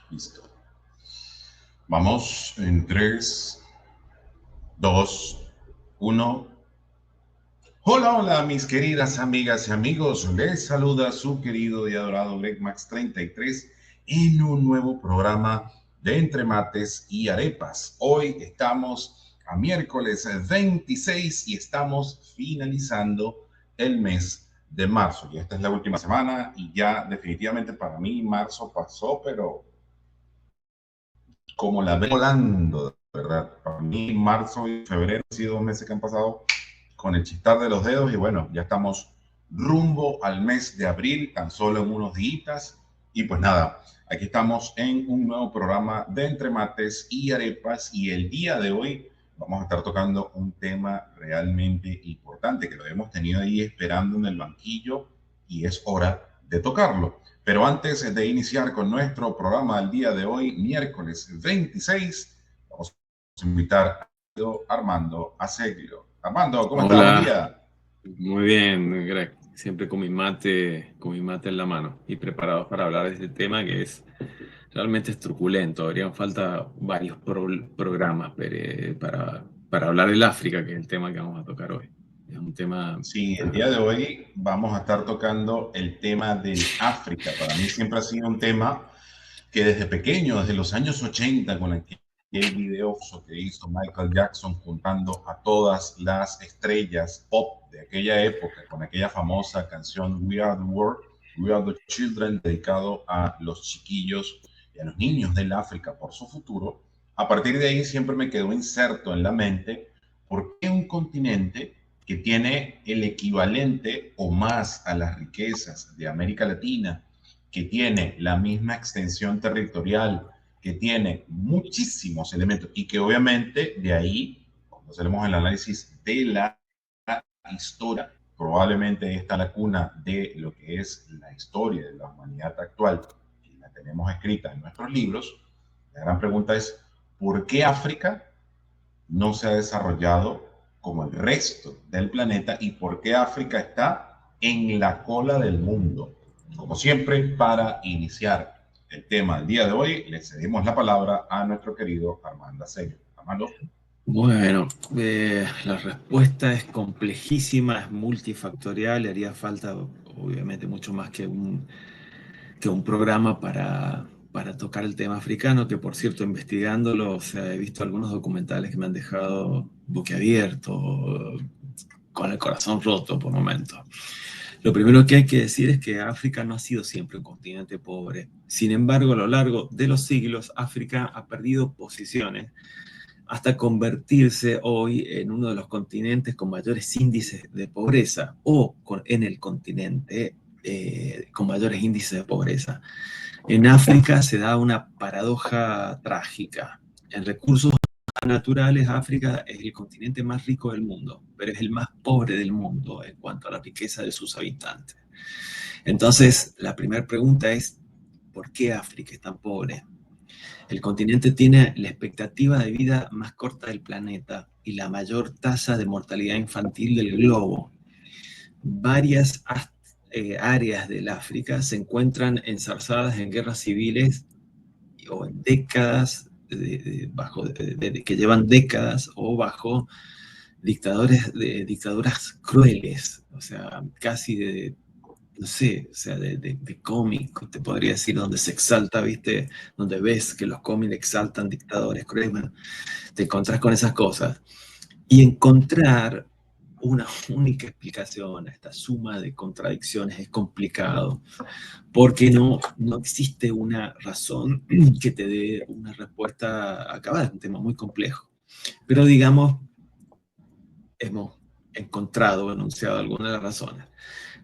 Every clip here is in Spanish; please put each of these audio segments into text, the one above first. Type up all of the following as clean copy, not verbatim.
Listo. Vamos en 3, 2, 1. Hola, hola, mis queridas amigas y amigos. Les saluda su querido y adorado Greg Max 33 en un nuevo programa de Entre Mates y Arepas. Hoy estamos a miércoles 26 y estamos finalizando el mes de marzo. Y esta es la última semana y ya definitivamente para mí marzo pasó, pero como la ven volando, ¿verdad? Para mí, marzo y febrero han sido 2 meses que han pasado con el chistar de los dedos y bueno, ya estamos rumbo al mes de abril, tan solo en unos días. Y pues nada, aquí estamos en un nuevo programa de Entre Mates y Arepas y el día de hoy vamos a estar tocando un tema realmente importante que lo hemos tenido ahí esperando en el banquillo y es hora de tocarlo. Pero antes de iniciar con nuestro programa del día de hoy, miércoles 26, vamos a invitar a Armando Aseglio. Armando, ¿cómo estás? Buen Hola, día. muy bien, Greg. Siempre con mi mate en la mano y preparados para hablar de este tema que es realmente es truculento. Habrían falta varios programas para hablar del África, que es el tema que vamos a tocar hoy. Es un tema, Sí, el la día de verdad. hoy vamos a estar tocando el tema del África. Para mí siempre ha sido un tema que desde pequeño, desde los años 80, con aquel video que hizo Michael Jackson juntando a todas las estrellas pop de aquella época, con aquella famosa canción We Are the World, We Are the Children, dedicado a los chiquillos y a los niños del África por su futuro. A partir de ahí siempre me quedó inserto en la mente por qué un continente que tiene el equivalente o más a las riquezas de América Latina, que tiene la misma extensión territorial, que tiene muchísimos elementos y que obviamente de ahí, cuando hacemos el análisis de la historia, probablemente está la cuna de lo que es la historia de la humanidad actual, que la tenemos escrita en nuestros libros. La gran pregunta es, ¿por qué África no se ha desarrollado como el resto del planeta y por qué África está en la cola del mundo? Como siempre, para iniciar el tema del día de hoy, le cedemos la palabra a nuestro querido Armando Aseño. Armando. Bueno, la respuesta es complejísima, es multifactorial, le haría falta obviamente mucho más que un programa para tocar el tema africano, que por cierto, investigándolo, o sea, he visto algunos documentales que me han dejado boquiabierto, con el corazón roto por momentos. Lo primero que hay que decir es que África no ha sido siempre un continente pobre. Sin embargo, a lo largo de los siglos, África ha perdido posiciones hasta convertirse hoy en uno de los continentes con mayores índices de pobreza en el continente con mayores índices de pobreza. En África se da una paradoja trágica. En recursos naturales, África es el continente más rico del mundo, pero es el más pobre del mundo en cuanto a la riqueza de sus habitantes. Entonces, la primera pregunta es, ¿por qué África es tan pobre? El continente tiene la expectativa de vida más corta del planeta y la mayor tasa de mortalidad infantil del globo. Varias áreas del África se encuentran enzarzadas en guerras civiles o en décadas, que llevan décadas o bajo dictaduras crueles, o sea, casi no sé, o sea, de cómic, te podría decir, donde se exalta, ¿viste? Donde ves que los cómics exaltan dictadores crueles, bueno, te encontrás con esas cosas. Y encontrar una única explicación a esta suma de contradicciones es complicado, porque no existe una razón que te dé una respuesta acabada, es un tema muy complejo. Pero digamos, hemos encontrado o enunciado algunas de las razones.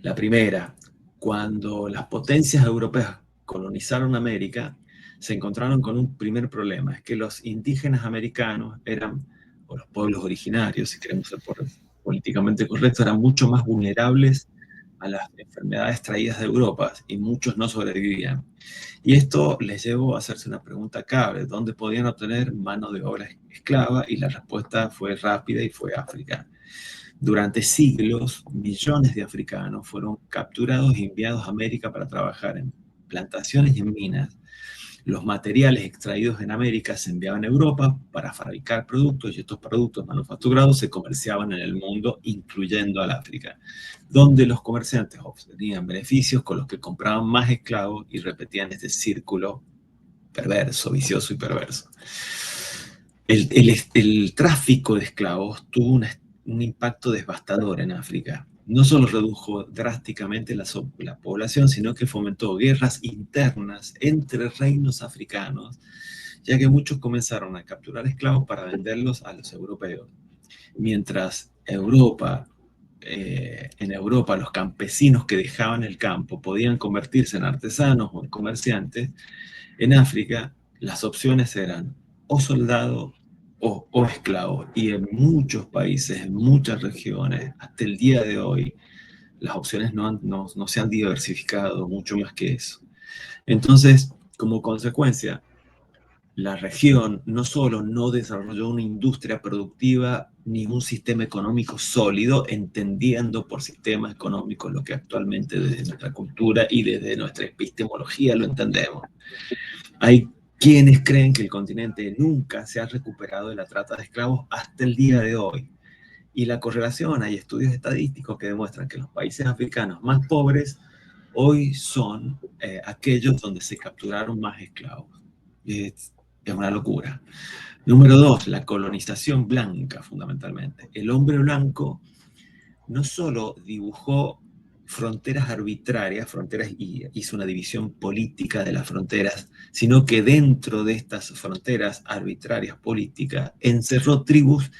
La primera, cuando las potencias europeas colonizaron América, se encontraron con un primer problema, es que los indígenas americanos eran, o los pueblos originarios, si queremos ser políticamente correctos, eran mucho más vulnerables a las enfermedades traídas de Europa y muchos no sobrevivían. Y esto les llevó a hacerse una pregunta clave, ¿dónde podían obtener mano de obra esclava? Y la respuesta fue rápida y fue África. Durante siglos, millones de africanos fueron capturados y enviados a América para trabajar en plantaciones y en minas. Los materiales extraídos en América se enviaban a Europa para fabricar productos y estos productos manufacturados se comerciaban en el mundo, incluyendo al África, donde los comerciantes obtenían beneficios con los que compraban más esclavos y repetían este círculo perverso, vicioso y perverso. El tráfico de esclavos tuvo un impacto devastador en África. No solo redujo drásticamente la población, sino que fomentó guerras internas entre reinos africanos, ya que muchos comenzaron a capturar esclavos para venderlos a los europeos. Mientras en Europa los campesinos que dejaban el campo podían convertirse en artesanos o en comerciantes, en África las opciones eran o soldado o esclavo. Y en muchos países, en muchas regiones, hasta el día de hoy, las opciones no se han diversificado mucho más que eso. Entonces, como consecuencia, la región no solo no desarrolló una industria productiva ni un sistema económico sólido, entendiendo por sistema económico lo que actualmente desde nuestra cultura y desde nuestra epistemología lo entendemos. Hay quienes creen que el continente nunca se ha recuperado de la trata de esclavos hasta el día de hoy. Y la correlación, hay estudios estadísticos que demuestran que los países africanos más pobres hoy son aquellos donde se capturaron más esclavos. Es una locura. Número 2, la colonización blanca, fundamentalmente. El hombre blanco no solo dibujó fronteras arbitrarias, y hizo una división política de las fronteras, sino que dentro de estas fronteras arbitrarias políticas encerró tribus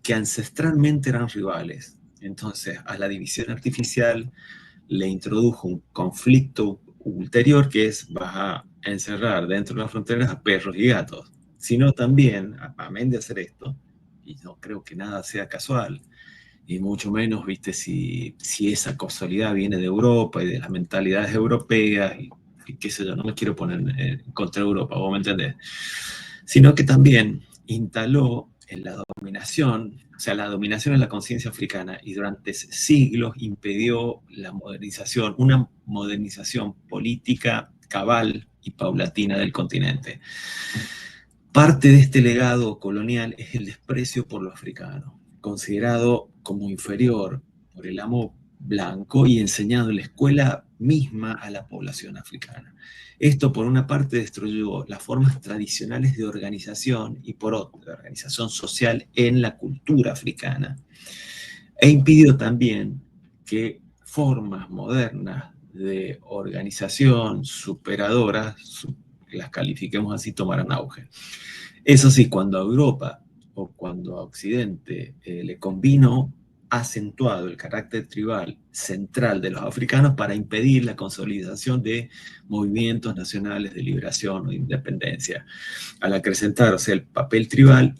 que ancestralmente eran rivales. Entonces, a la división artificial le introdujo un conflicto ulterior que es, vas a encerrar dentro de las fronteras a perros y gatos, sino también, amén de hacer esto, y no creo que nada sea casual, y mucho menos, viste, si esa casualidad viene de Europa y de las mentalidades europeas, y qué sé yo, no me quiero poner contra Europa, vos me entendés, sino que también instaló en la dominación, o sea, la dominación en la conciencia africana, y durante siglos impidió la modernización, una modernización política cabal y paulatina del continente. Parte de este legado colonial es el desprecio por lo africano, considerado como inferior por el amo blanco y enseñado en la escuela misma a la población africana. Esto, por una parte, destruyó las formas tradicionales de organización y, por otra, de organización social en la cultura africana, e impidió también que formas modernas de organización superadoras, las califiquemos así, tomaran auge. Eso sí, cuando a Europa o cuando a Occidente le convino, ha acentuado el carácter tribal central de los africanos para impedir la consolidación de movimientos nacionales de liberación o independencia. Al acrecentarse el papel tribal,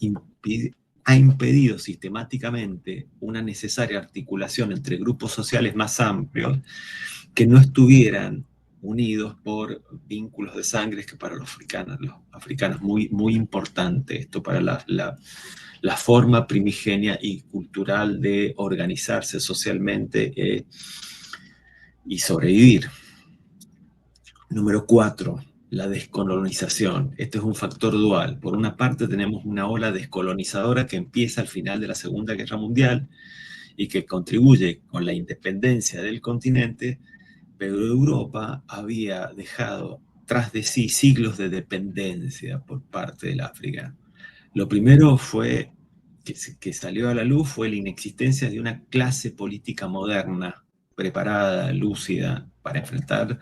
ha impedido sistemáticamente una necesaria articulación entre grupos sociales más amplios que no estuvieran unidos por vínculos de sangre, que para los africanos muy, muy importante esto para la forma primigenia y cultural de organizarse socialmente y sobrevivir. Número 4, la descolonización. Este es un factor dual. Por una parte tenemos una ola descolonizadora que empieza al final de la Segunda Guerra Mundial y que contribuye con la independencia del continente, pero Europa había dejado tras de sí siglos de dependencia por parte del África. Lo primero fue que salió a la luz fue la inexistencia de una clase política moderna, preparada, lúcida, para enfrentar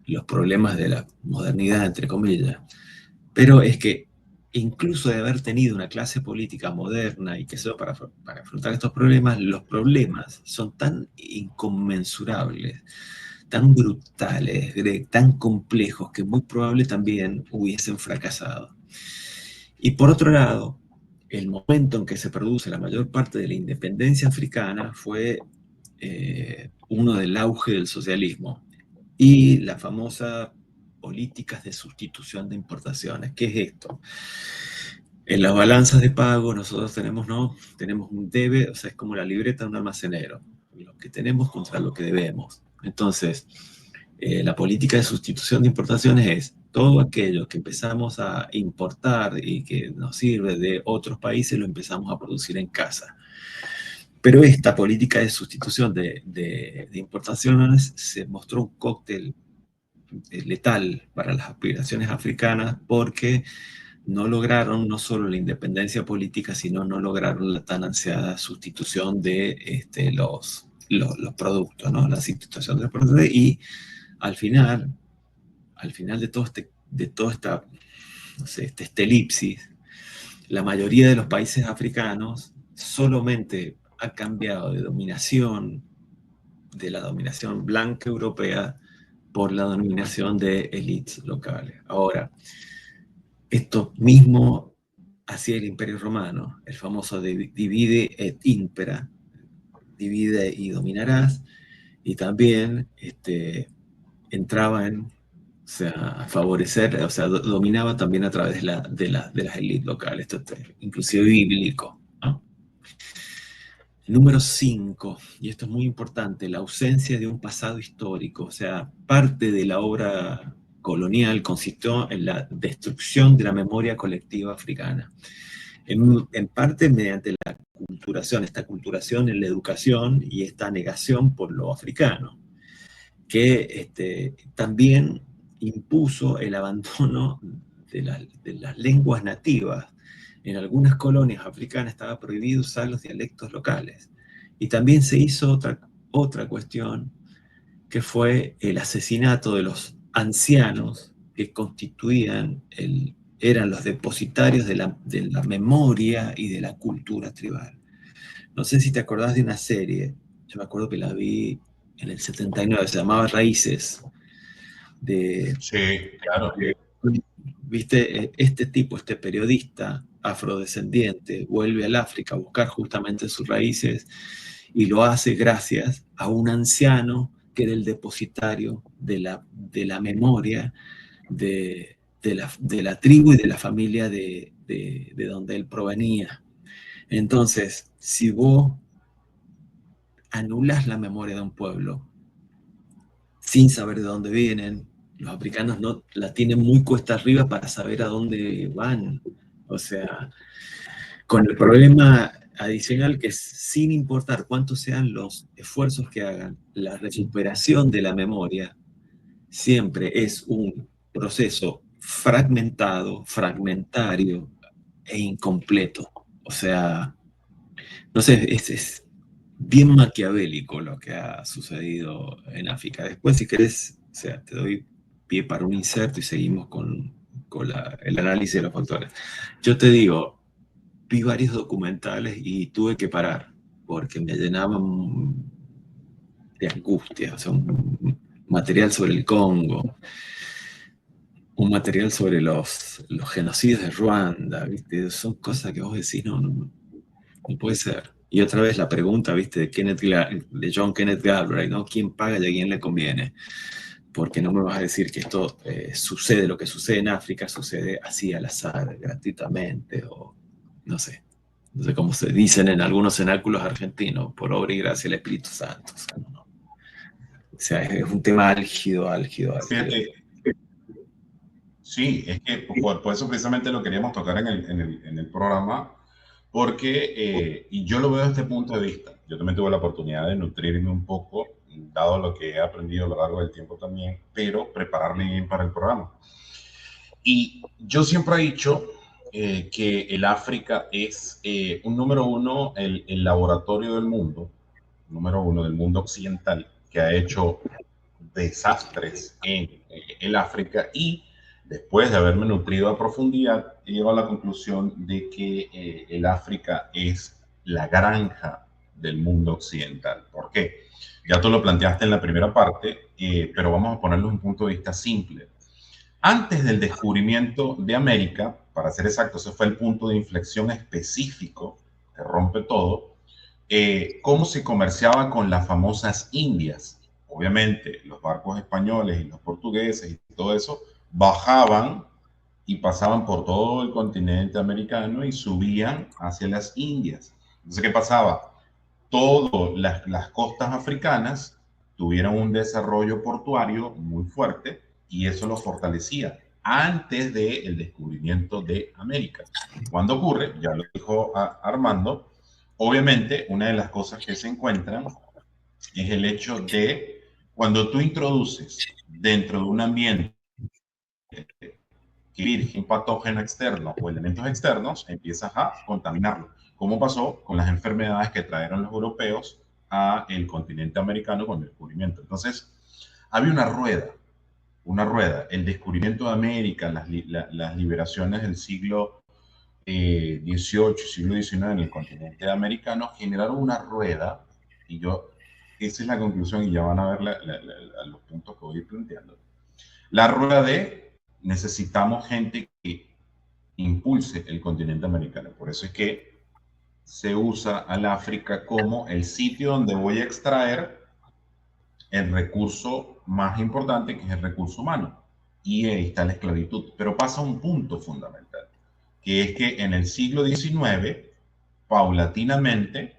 los problemas de la modernidad, entre comillas. Pero es que incluso de haber tenido una clase política moderna y que eso para afrontar estos problemas, los problemas son tan inconmensurables, tan brutales, tan complejos, que muy probable también hubiesen fracasado. Y por otro lado, el momento en que se produce la mayor parte de la independencia africana fue uno del auge del socialismo y la famosa políticas de sustitución de importaciones. ¿Qué es esto? En las balanzas de pago nosotros tenemos un debe, o sea, es como la libreta de un almacenero, lo que tenemos contra lo que debemos. Entonces, la política de sustitución de importaciones es todo aquello que empezamos a importar y que nos sirve de otros países, lo empezamos a producir en casa. Pero esta política de sustitución de importaciones se mostró un cóctel letal para las aspiraciones africanas porque no lograron no solo la independencia política, sino no lograron la tan ansiada sustitución de los productos, ¿no? La sustitución de los productos. Y al final de toda esta, no sé, esta elipsis, la mayoría de los países africanos solamente ha cambiado de la dominación blanca europea por la dominación de élites locales. Ahora, esto mismo hacía el Imperio Romano, el famoso divide et impera, divide y dominarás, y también entraba en, o sea, a favorecer, o sea, dominaba también a través de las élites locales, esto es inclusive bíblico, ¿no? Número 5, y esto es muy importante, la ausencia de un pasado histórico, o sea, parte de la obra colonial consistió en la destrucción de la memoria colectiva africana, en parte mediante la culturación, esta culturación en la educación y esta negación por lo africano, que también impuso el abandono de las lenguas nativas. En algunas colonias africanas estaba prohibido usar los dialectos locales. Y también se hizo otra cuestión, que fue el asesinato de los ancianos que eran los depositarios de la memoria y de la cultura tribal. No sé si te acordás de una serie, yo me acuerdo que la vi en el 79, se llamaba Raíces, de, Sí, claro. de viste, este tipo, este periodista afrodescendiente, vuelve al África a buscar justamente sus raíces y lo hace gracias a un anciano que era el depositario de la memoria de la tribu y de la familia de donde él provenía. Entonces, si vos anulas la memoria de un pueblo sin saber de dónde vienen, los africanos no la tienen muy cuesta arriba para saber a dónde van. O sea, con el problema adicional que es, sin importar cuántos sean los esfuerzos que hagan, la recuperación de la memoria siempre es un proceso fragmentado, fragmentario e incompleto. O sea, no sé, es bien maquiavélico lo que ha sucedido en África. Después, si querés, o sea, te doy pie para un inserto y seguimos con el análisis de los factores. Yo te digo, vi varios documentales y tuve que parar porque me llenaban de angustia. O sea, un material sobre el Congo, un material sobre los genocidios de Ruanda, ¿viste? Son cosas que vos decís, no puede ser. Y otra vez la pregunta, ¿viste? De John Kenneth Galbraith, ¿no? ¿Quién paga y a quién le conviene? Porque no me vas a decir que esto sucede, lo que sucede en África sucede así al azar, gratuitamente, o no sé. No sé cómo se dicen en algunos cenáculos argentinos, por obra y gracia del Espíritu Santo. O sea, o sea, es un tema álgido, álgido, álgido. Fíjate, sí, es que por eso precisamente lo queríamos tocar en el programa, porque, y yo lo veo desde este punto de vista, yo también tuve la oportunidad de nutrirme un poco, dado lo que he aprendido a lo largo del tiempo también, pero prepararme bien para el programa. Y yo siempre he dicho que el África es un número uno, el laboratorio del mundo, número uno del mundo occidental, que ha hecho desastres en el África, y después de haberme nutrido a profundidad, he llegado a la conclusión de que el África es la granja del mundo occidental. ¿Por qué? Ya tú lo planteaste en la primera parte, pero vamos a ponerlo en un punto de vista simple. Antes del descubrimiento de América, para ser exacto, ese fue el punto de inflexión específico que rompe todo, cómo se comerciaba con las famosas Indias. Obviamente, los barcos españoles y los portugueses y todo eso bajaban y pasaban por todo el continente americano y subían hacia las Indias. Entonces, ¿qué pasaba? Todas las costas africanas tuvieron un desarrollo portuario muy fuerte y eso lo fortalecía. antes del descubrimiento de América. ¿Cuándo ocurre? Ya lo dijo Armando. Obviamente, una de las cosas que se encuentran es el hecho de cuando tú introduces dentro de un ambiente un patógeno externo o elementos externos, empiezas a contaminarlo. Como pasó con las enfermedades que trajeron los europeos a el continente americano con el descubrimiento. Entonces, había una rueda, el descubrimiento de América, las liberaciones del siglo XVIII, siglo XIX en el continente americano generaron una rueda, y esa es la conclusión, y ya van a ver los puntos que voy planteando. La rueda de necesitamos gente que impulse el continente americano. Por eso es que se usa al África como el sitio donde voy a extraer el recurso más importante, que es el recurso humano. Y ahí está la esclavitud. Pero pasa un punto fundamental, que es que en el siglo XIX, paulatinamente,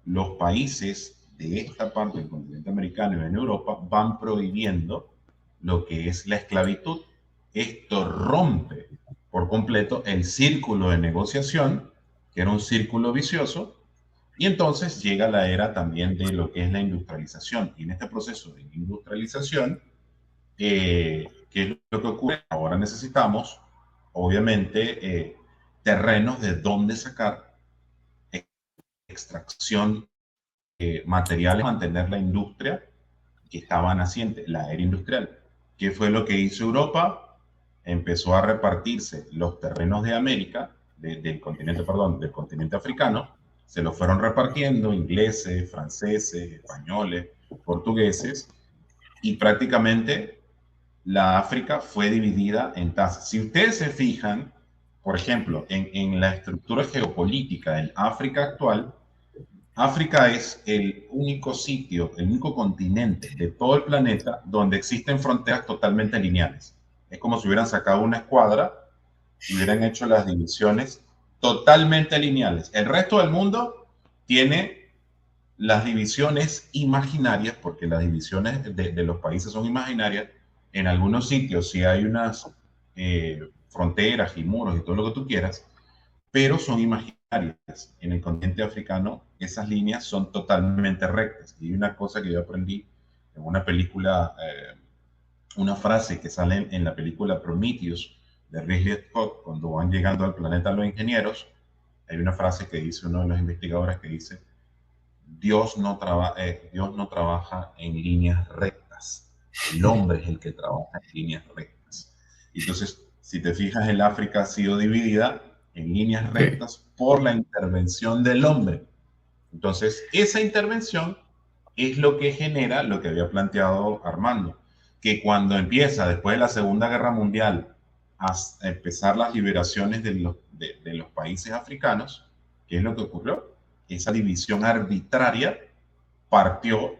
los países de esta parte del continente americano y en Europa van prohibiendo lo que es la esclavitud. Esto rompe por completo el círculo de negociación, que era un círculo vicioso, y entonces llega la era también de lo que es la industrialización. Y en este proceso de industrialización, ¿qué es lo que ocurre? Ahora necesitamos, obviamente, terrenos de donde sacar extracción materiales, mantener la industria que estaba naciente, la era industrial. ¿Qué fue lo que hizo Europa? Empezó a repartirse los terrenos de América, del continente, perdón, del continente africano, se los fueron repartiendo ingleses, franceses, españoles, portugueses, y prácticamente la África fue dividida en tazas. Si ustedes se fijan, por ejemplo, en la estructura geopolítica del África actual, África es el único sitio, el único continente de todo el planeta donde existen fronteras totalmente lineales. Es como si hubieran sacado una escuadra y hubieran hecho las divisiones totalmente lineales. El resto del mundo tiene las divisiones imaginarias, porque las divisiones de los países son imaginarias. En algunos sitios sí hay unas fronteras y muros y todo lo que tú quieras, pero son imaginarias. En el continente africano, esas líneas son totalmente rectas. Y una cosa que yo aprendí en una película, una frase que sale en la película Prometheus de Ridley Scott, cuando van llegando al planeta los ingenieros, hay una frase que dice uno de los investigadores que dice, Dios no trabaja en líneas rectas, el hombre es el que trabaja en líneas rectas. Entonces, si te fijas, el África ha sido dividida en líneas rectas por la intervención del hombre. Entonces, esa intervención es lo que genera lo que había planteado Armando, que cuando empieza, después de la Segunda Guerra Mundial, a empezar las liberaciones de los países africanos, ¿qué es lo que ocurrió? Esa división arbitraria partió,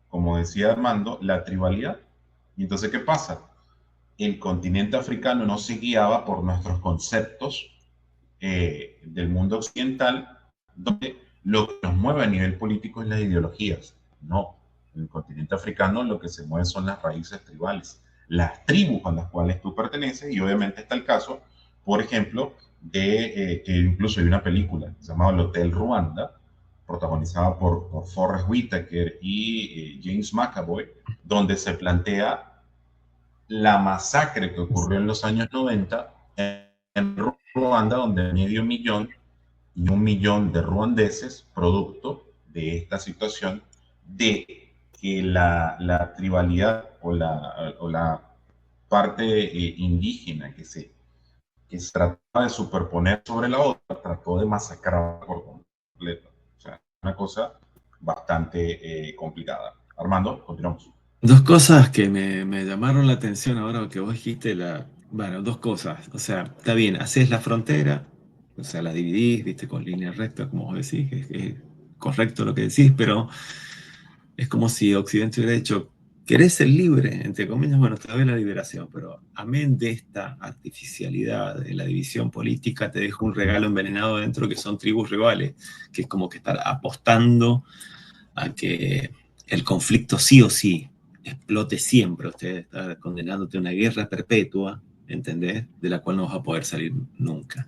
como decía Armando, la tribalidad. Y entonces, ¿qué pasa? El continente africano no se guiaba por nuestros conceptos del mundo occidental, donde lo que nos mueve a nivel político es las ideologías. No, en el continente africano lo que se mueve son las raíces tribales, las tribus a las cuales tú perteneces, y obviamente está el caso, por ejemplo, de que incluso hay una película llamada El Hotel Ruanda, protagonizada por Forrest Whitaker y James McAvoy, donde se plantea la masacre que ocurrió en los años 90 en Ruanda, donde medio millón y 1 millón de ruandeses, producto de esta situación de que la tribalidad o la parte indígena que se trataba de superponer sobre la otra, trató de masacrar por completo. O sea, una cosa bastante complicada. Armando, continuamos. Dos cosas que me llamaron la atención ahora que vos dijiste, bueno, dos cosas. O sea, está bien, haces la frontera, o sea, la dividís, viste, con líneas rectas, como vos decís, es correcto lo que decís, pero es como si Occidente hubiera dicho, ¿querés ser libre? Entre comillas, bueno, te doy la liberación, pero amén de esta artificialidad de la división política, te dejo un regalo envenenado dentro que son tribus rivales, que es como que estar apostando a que el conflicto sí o sí explote siempre. Usted está condenándote a una guerra perpetua ¿entendés? De la cual no vas a poder salir nunca.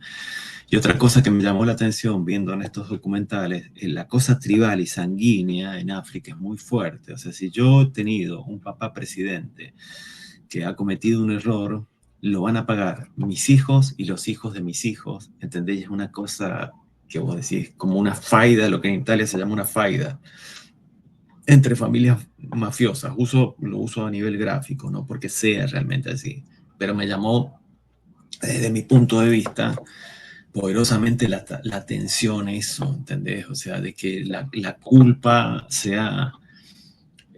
Y otra cosa que me llamó la atención viendo en estos documentales, la cosa tribal y sanguínea en África es muy fuerte. O sea, si yo he tenido un papá presidente que ha cometido un error, lo van a pagar mis hijos y los hijos de mis hijos, ¿entendés? Es una cosa que vos decís, como una faida, lo que en Italia se llama una faida, entre familias mafiosas. Lo uso a nivel gráfico, no porque sea realmente así, pero me llamó, desde mi punto de vista, poderosamente la atención a eso, ¿entendés? O sea, de que la culpa sea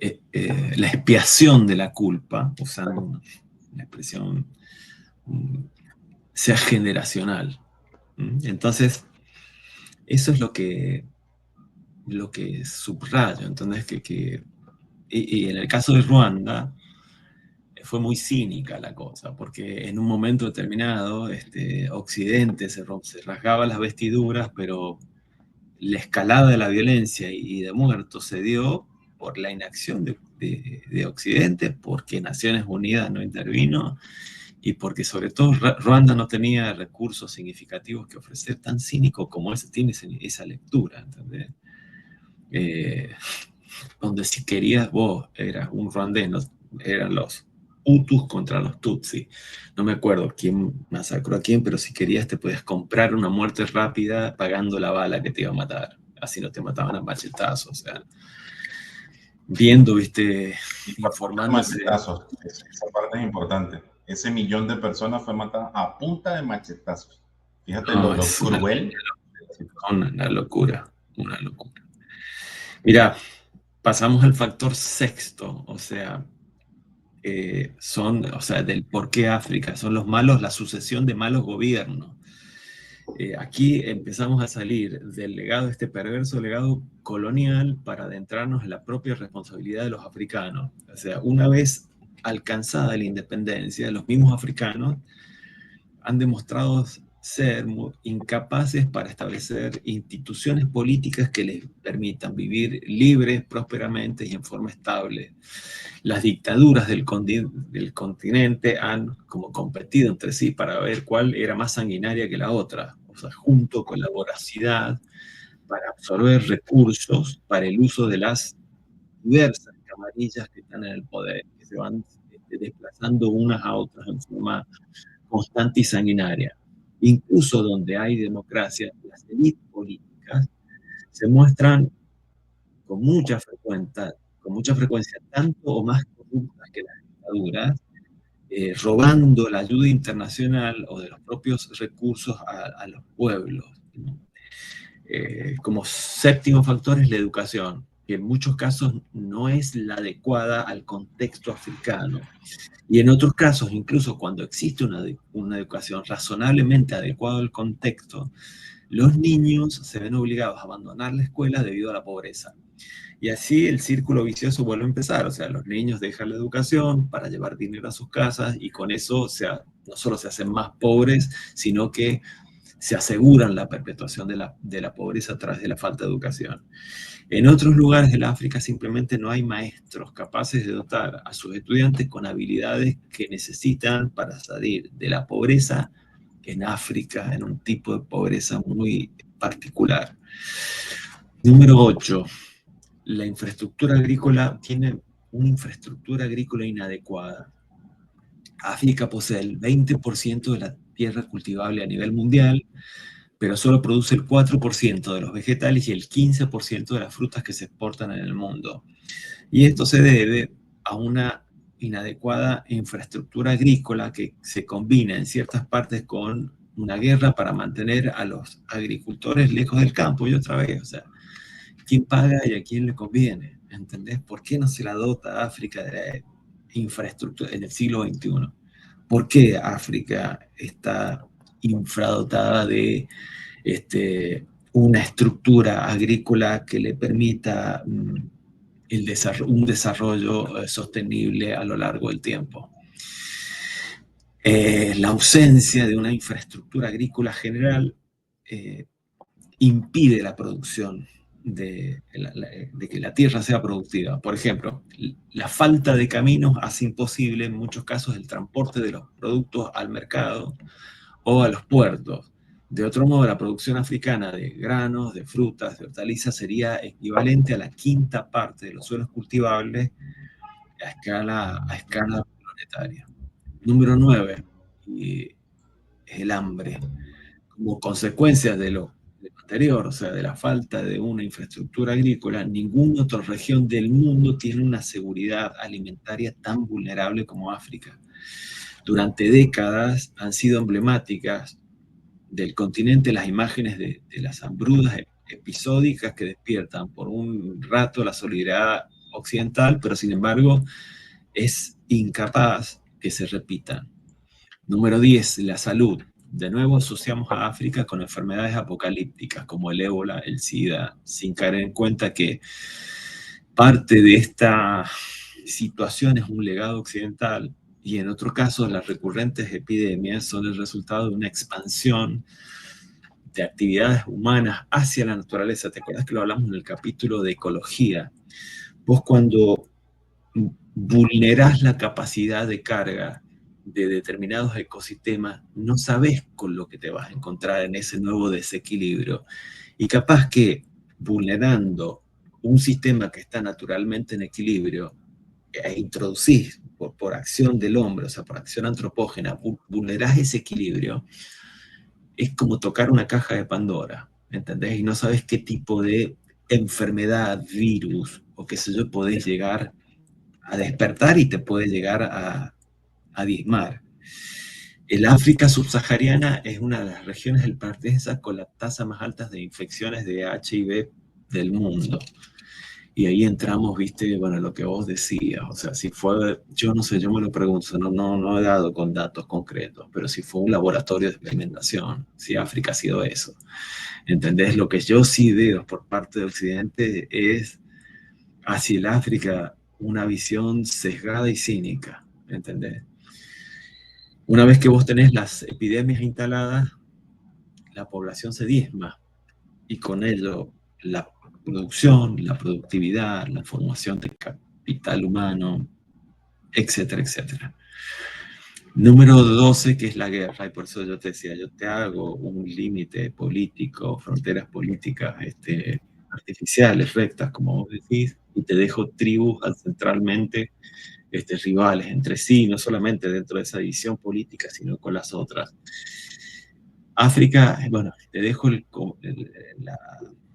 la expiación de la culpa, usando una expresión, sea generacional. Entonces, eso es lo que subrayo. Entonces, y en el caso de Ruanda, fue muy cínica la cosa, porque en un momento determinado, Occidente se rasgaba las vestiduras, pero la escalada de la violencia y de muertos se dio por la inacción de Occidente, porque Naciones Unidas no intervino y porque sobre todo Ruanda no tenía recursos significativos que ofrecer, tan cínico como ese tiene esa lectura, ¿entendés? Eh, donde si querías vos, eras un ruandés, eran los Hutus contra los Tutsi. No me acuerdo quién masacró a quién, pero si querías te podías comprar una muerte rápida pagando la bala que te iba a matar. Así no te mataban a machetazos. O sea, viendo, viste, Y por punta de informándose. machetazos, esa parte es importante. Ese millón de personas fue matada a punta de machetazos. Fíjate No, lo es cruel de la situación. una locura, una locura. Mira, pasamos al factor sexto, o sea, o sea, del por qué África, son los malos, la sucesión de malos gobiernos. Aquí empezamos a salir del legado, este perverso legado colonial, para adentrarnos en la propia responsabilidad de los africanos. O sea, una vez alcanzada la independencia, los mismos africanos han demostrado ser incapaces para establecer instituciones políticas que les permitan vivir libres, prósperamente y en forma estable. Las dictaduras del continente han como competido entre sí para ver cuál era más sanguinaria que la otra, o sea, junto con la voracidad para absorber recursos para el uso de las diversas camarillas que están en el poder, que se van desplazando unas a otras en forma constante y sanguinaria. Incluso donde hay democracia, las élites políticas se muestran con con mucha frecuencia tanto o más corruptas que las dictaduras, robando la ayuda internacional o de los propios recursos a los pueblos. Como séptimo factor es la educación, que en muchos casos no es la adecuada al contexto africano. Y en otros casos, incluso cuando existe una educación razonablemente adecuada al contexto, los niños se ven obligados a abandonar la escuela debido a la pobreza. Y así el círculo vicioso vuelve a empezar. O sea, los niños dejan la educación para llevar dinero a sus casas y con eso, o sea, no solo se hacen más pobres, sino que se aseguran la perpetuación de la pobreza a través de la falta de educación. En otros lugares del África simplemente no hay maestros capaces de dotar a sus estudiantes con habilidades que necesitan para salir de la pobreza en África, en un tipo de pobreza muy particular. Número 8. La infraestructura agrícola tiene una infraestructura agrícola inadecuada. África posee el 20% de la tierra cultivable a nivel mundial, pero solo produce el 4% de los vegetales y el 15% de las frutas que se exportan en el mundo. Y esto se debe a una inadecuada infraestructura agrícola que se combina en ciertas partes con una guerra para mantener a los agricultores lejos del campo. Y otra vez, o sea, ¿quién paga y a quién le conviene? ¿Entendés? ¿Por qué no se la dota a África de la infraestructura en el siglo XXI? ¿Por qué África está infradotada de una estructura agrícola que le permita un desarrollo sostenible a lo largo del tiempo? La ausencia de una infraestructura agrícola general impide la producción de que la tierra sea productiva. Por ejemplo, la falta de caminos hace imposible en muchos casos el transporte de los productos al mercado o a los puertos. De otro modo, la producción africana de granos, de frutas, de hortalizas sería equivalente a la quinta parte de los suelos cultivables a escala planetaria. Número 9, es el hambre. Como consecuencia de lo anterior, o sea, de la falta de una infraestructura agrícola, ninguna otra región del mundo tiene una seguridad alimentaria tan vulnerable como África. Durante décadas han sido emblemáticas del continente las imágenes de las hambrunas episódicas que despiertan por un rato la solidaridad occidental, pero sin embargo es incapaz que se repitan. Número 10, la salud. De nuevo asociamos a África con enfermedades apocalípticas como el ébola, el SIDA, sin caer en cuenta que parte de esta situación es un legado occidental y en otro caso las recurrentes epidemias son el resultado de una expansión de actividades humanas hacia la naturaleza. ¿Te acuerdas que lo hablamos en el capítulo de ecología? Vos cuando vulnerás la capacidad de carga de determinados ecosistemas, no sabes con lo que te vas a encontrar en ese nuevo desequilibrio. Y capaz que vulnerando un sistema que está naturalmente en equilibrio, introducís por acción del hombre, o sea, por acción antropógena, vulnerás ese equilibrio, es como tocar una caja de Pandora, ¿entendés? Y no sabes qué tipo de enfermedad, virus o qué sé yo, podés llegar a despertar y te puede llegar a diezmar. El África subsahariana es una de las regiones del planeta con las tasas más altas de infecciones de HIV del mundo. Y ahí entramos, viste, bueno, lo que vos decías, o sea, si fue, yo no sé, yo me lo pregunto, no he dado con datos concretos, pero si fue un laboratorio de experimentación, si África ha sido eso. ¿Entendés? Lo que yo sí veo por parte de Occidente es hacia el África una visión sesgada y cínica, ¿entendés? Una vez que vos tenés las epidemias instaladas, la población se diezma y con ello la producción, la productividad, la formación de capital humano, etcétera, etcétera. Número 12, que es la guerra, y por eso yo te decía, yo te hago un límite político, fronteras políticas artificiales, rectas, como vos decís, y te dejo tribus ancestralmente rivales entre sí, no solamente dentro de esa división política, sino con las otras. África, bueno, te dejo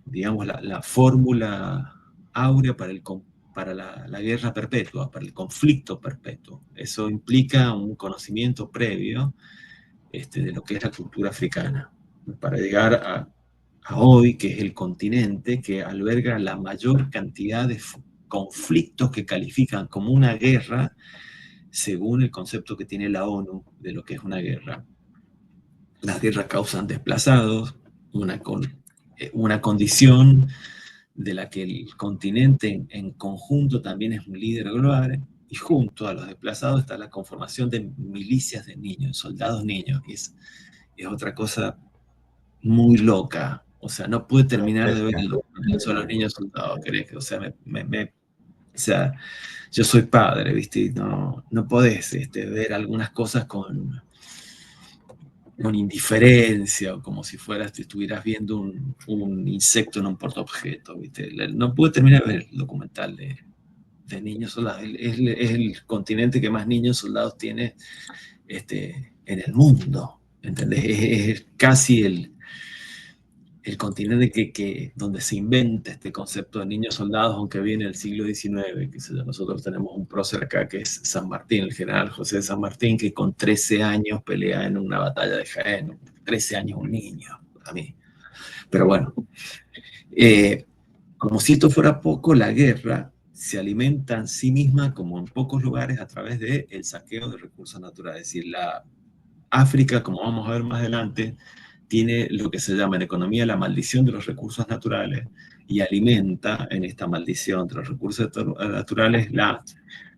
digamos, la fórmula áurea para la guerra perpetua, para el conflicto perpetuo. Eso implica un conocimiento previo de lo que es la cultura africana, para llegar a hoy, que es el continente que alberga la mayor cantidad de conflictos que califican como una guerra según el concepto que tiene la ONU de lo que es una guerra. Las guerras causan desplazados, una condición de la que el continente en conjunto también es un líder global, y junto a los desplazados está la conformación de milicias de niños, soldados niños, y es otra cosa muy loca. O sea, no pude terminar de ver el documental sobre los niños soldados, ¿crees? O sea, o sea, yo soy padre, ¿viste? Y no podés ver algunas cosas con indiferencia o como si estuvieras viendo un insecto en un portaobjeto, ¿viste? No pude terminar de ver el documental de niños soldados. Es el continente que más niños soldados tiene en el mundo, ¿entendés? Es casi el continente donde se inventa este concepto de niños soldados, aunque viene del siglo XIX, que nosotros tenemos un prócer acá que es San Martín, el general José de San Martín, que con 13 años pelea en una batalla de Jaén. 13 años un niño, a mí. Pero bueno, como si esto fuera poco, la guerra se alimenta en sí misma, como en pocos lugares, a través del saqueo de recursos naturales. Es decir, la África, como vamos a ver más adelante, tiene lo que se llama en economía la maldición de los recursos naturales y alimenta en esta maldición de los recursos naturales la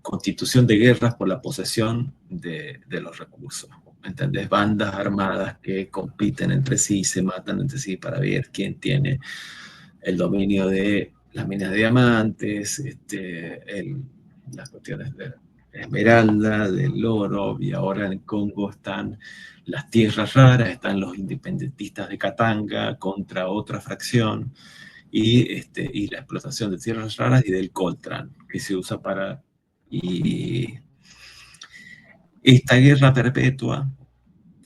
constitución de guerras por la posesión de los recursos. ¿Entendés? Bandas armadas que compiten entre sí, se matan entre sí para ver quién tiene el dominio de las minas de diamantes, las cuestiones de esmeralda, del oro, y ahora en Congo están las tierras raras, están los independentistas de Katanga contra otra fracción, y la explotación de tierras raras y del coltran, que se usa para... Y esta guerra perpetua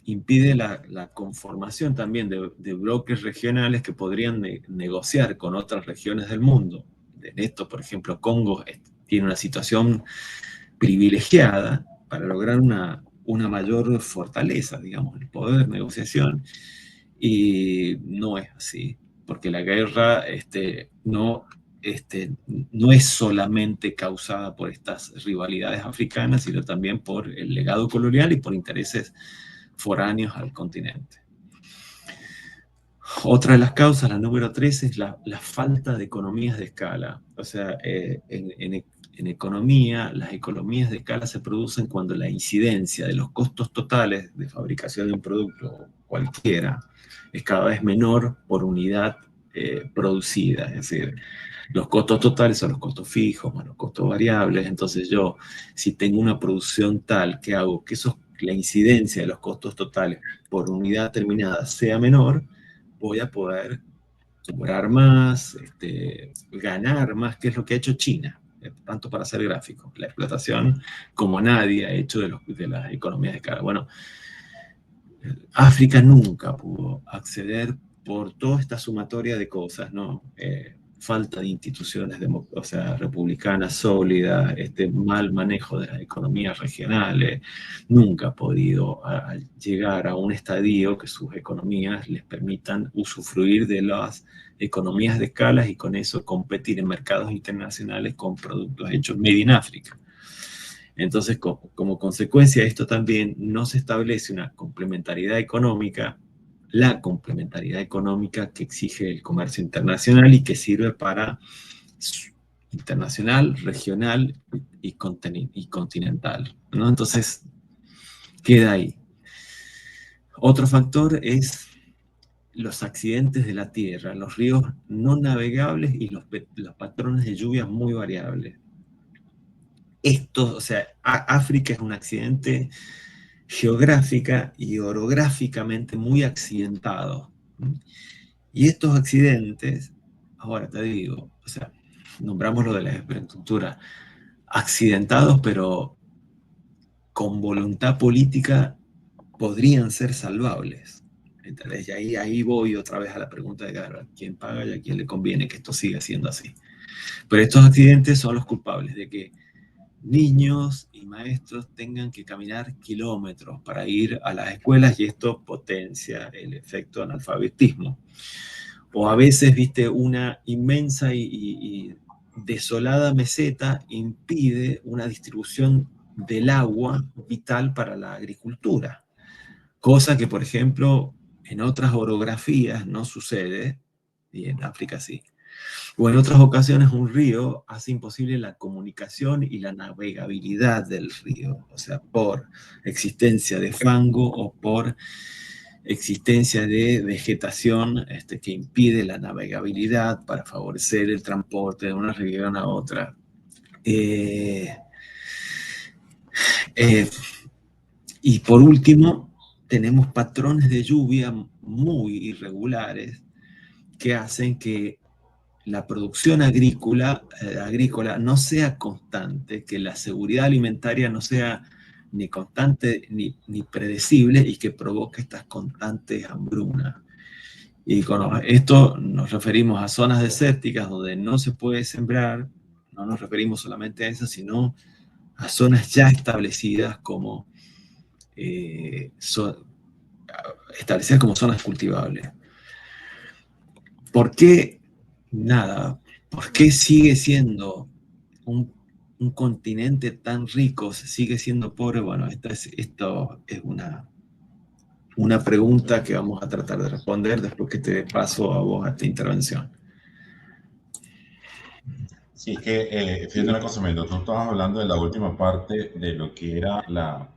impide la conformación también de bloques regionales que podrían negociar con otras regiones del mundo. En esto, por ejemplo, Congo tiene una situación privilegiada para lograr una mayor fortaleza, digamos, el poder de negociación, y no es así, porque la guerra no es solamente causada por estas rivalidades africanas, sino también por el legado colonial y por intereses foráneos al continente. Otra de las causas, la número 3, es la falta de economías de escala. O sea, en economía, las economías de escala se producen cuando la incidencia de los costos totales de fabricación de un producto cualquiera es cada vez menor por unidad producida. Es decir, los costos totales son los costos fijos más los costos variables. Entonces yo, si tengo una producción tal que hago que la incidencia de los costos totales por unidad terminada sea menor, voy a poder cobrar más, ganar más, que es lo que ha hecho China, tanto para hacer gráficos, la explotación como nadie ha hecho de las economías de escala. Bueno, África nunca pudo acceder por toda esta sumatoria de cosas, ¿no? Falta de instituciones o sea, republicanas sólidas, mal manejo de las economías regionales, nunca ha podido llegar a un estadio que sus economías les permitan usufruir de las economías de escala y con eso competir en mercados internacionales con productos hechos made in África. Entonces, como consecuencia de esto también no se establece una complementariedad económica, la complementariedad económica que exige el comercio internacional y que sirve para internacional, regional y continental, ¿no? Entonces, queda ahí. Otro factor es los accidentes de la tierra, los ríos no navegables y los patrones de lluvias muy variables. O sea, África es un accidente geográfica y orográficamente muy accidentado. Y estos accidentes, ahora te digo, o sea, nombramos lo de la infraestructura, accidentados, pero con voluntad política podrían ser salvables. ¿Entendés? Y ahí voy otra vez a la pregunta de quién paga y a quién le conviene que esto siga siendo así. Pero estos accidentes son los culpables de que niños y maestros tengan que caminar kilómetros para ir a las escuelas, y esto potencia el efecto analfabetismo. O a veces, viste, una inmensa y desolada meseta impide una distribución del agua vital para la agricultura, cosa que, por ejemplo, en otras orografías no sucede, y en África sí. O en otras ocasiones un río hace imposible la comunicación y la navegabilidad del río, o sea, por existencia de fango o por existencia de vegetación que impide la navegabilidad para favorecer el transporte de una región a otra. Y por último, tenemos patrones de lluvia muy irregulares que hacen que la producción agrícola no sea constante, que la seguridad alimentaria no sea ni constante ni predecible, y que provoque estas constantes hambrunas. Y con esto nos referimos a zonas desérticas donde no se puede sembrar, no nos referimos solamente a eso, sino a zonas ya establecidas establecidas como zonas cultivables. ¿Por qué? Nada. ¿Por qué sigue siendo un continente tan rico, sigue siendo pobre? Bueno, esto es una pregunta que vamos a tratar de responder después que te paso a vos a esta intervención. Sí, es que, fíjate una cosa, mientras tú estabas hablando de la última parte de lo que era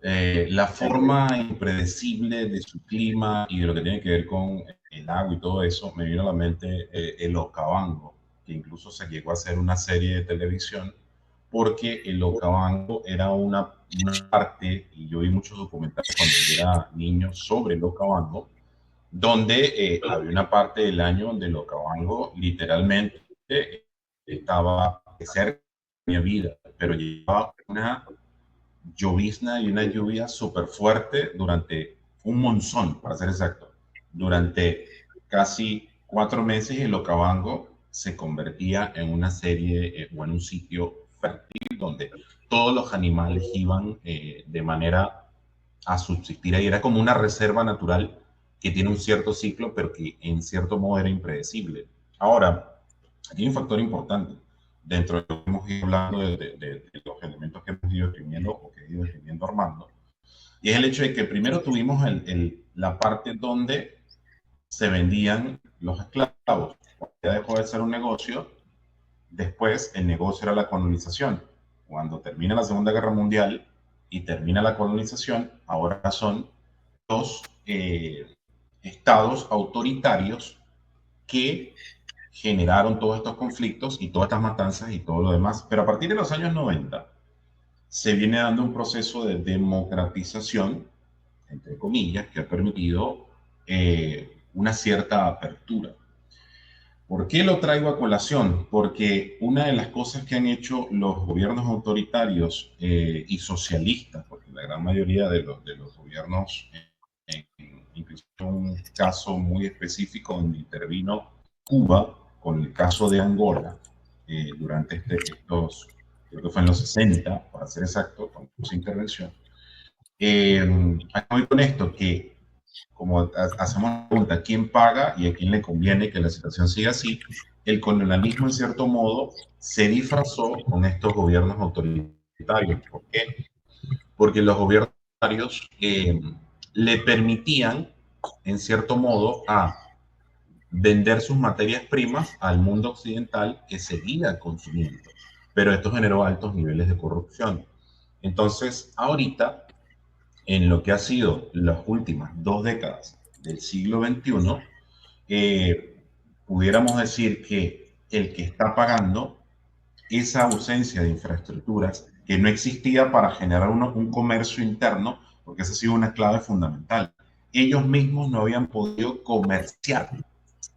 la forma impredecible de su clima y de lo que tiene que ver con el agua y todo eso, me vino a la mente el Okavango, que incluso se llegó a hacer una serie de televisión, porque el Okavango era una parte, y yo vi muchos documentales cuando yo era niño sobre el Okavango, donde había una parte del año donde el Okavango literalmente estaba cerca de mi vida, pero llevaba una llovizna y una lluvia súper fuerte durante un monzón, para ser exacto. Durante casi 4 meses el Okavango se convertía en una serie o en un sitio fértil donde todos los animales iban de manera a subsistir ahí. Era como una reserva natural que tiene un cierto ciclo, pero que en cierto modo era impredecible. Ahora, aquí hay un factor importante dentro de lo que hemos ido hablando de los elementos que hemos ido escribiendo o que he ido escribiendo Armando, y es el hecho de que primero tuvimos la parte donde se vendían los esclavos. Ya dejó de ser un negocio, después el negocio era la colonización. Cuando termina la Segunda Guerra Mundial y termina la colonización, ahora son los estados autoritarios que generaron todos estos conflictos y todas estas matanzas y todo lo demás. Pero a partir de los años 90 se viene dando un proceso de democratización, entre comillas, que ha permitido una cierta apertura. ¿Por qué lo traigo a colación? Porque una de las cosas que han hecho los gobiernos autoritarios y socialistas, porque la gran mayoría de los gobiernos, incluso un caso muy específico donde intervino Cuba con el caso de Angola durante creo que fue en los 60, para ser exacto, con su intervención. Voy con esto, que como hacemos la pregunta, ¿quién paga y a quién le conviene que la situación siga así? El colonialismo, en cierto modo, se disfrazó con estos gobiernos autoritarios. ¿Por qué? Porque los gobiernos autoritarios le permitían, en cierto modo, a vender sus materias primas al mundo occidental que seguía consumiendo. Pero esto generó altos niveles de corrupción. Entonces, ahorita, en lo que ha sido las últimas 2 décadas del siglo XXI, pudiéramos decir que el que está pagando esa ausencia de infraestructuras que no existía para generar un comercio interno, porque esa ha sido una clave fundamental. Ellos mismos no habían podido comerciar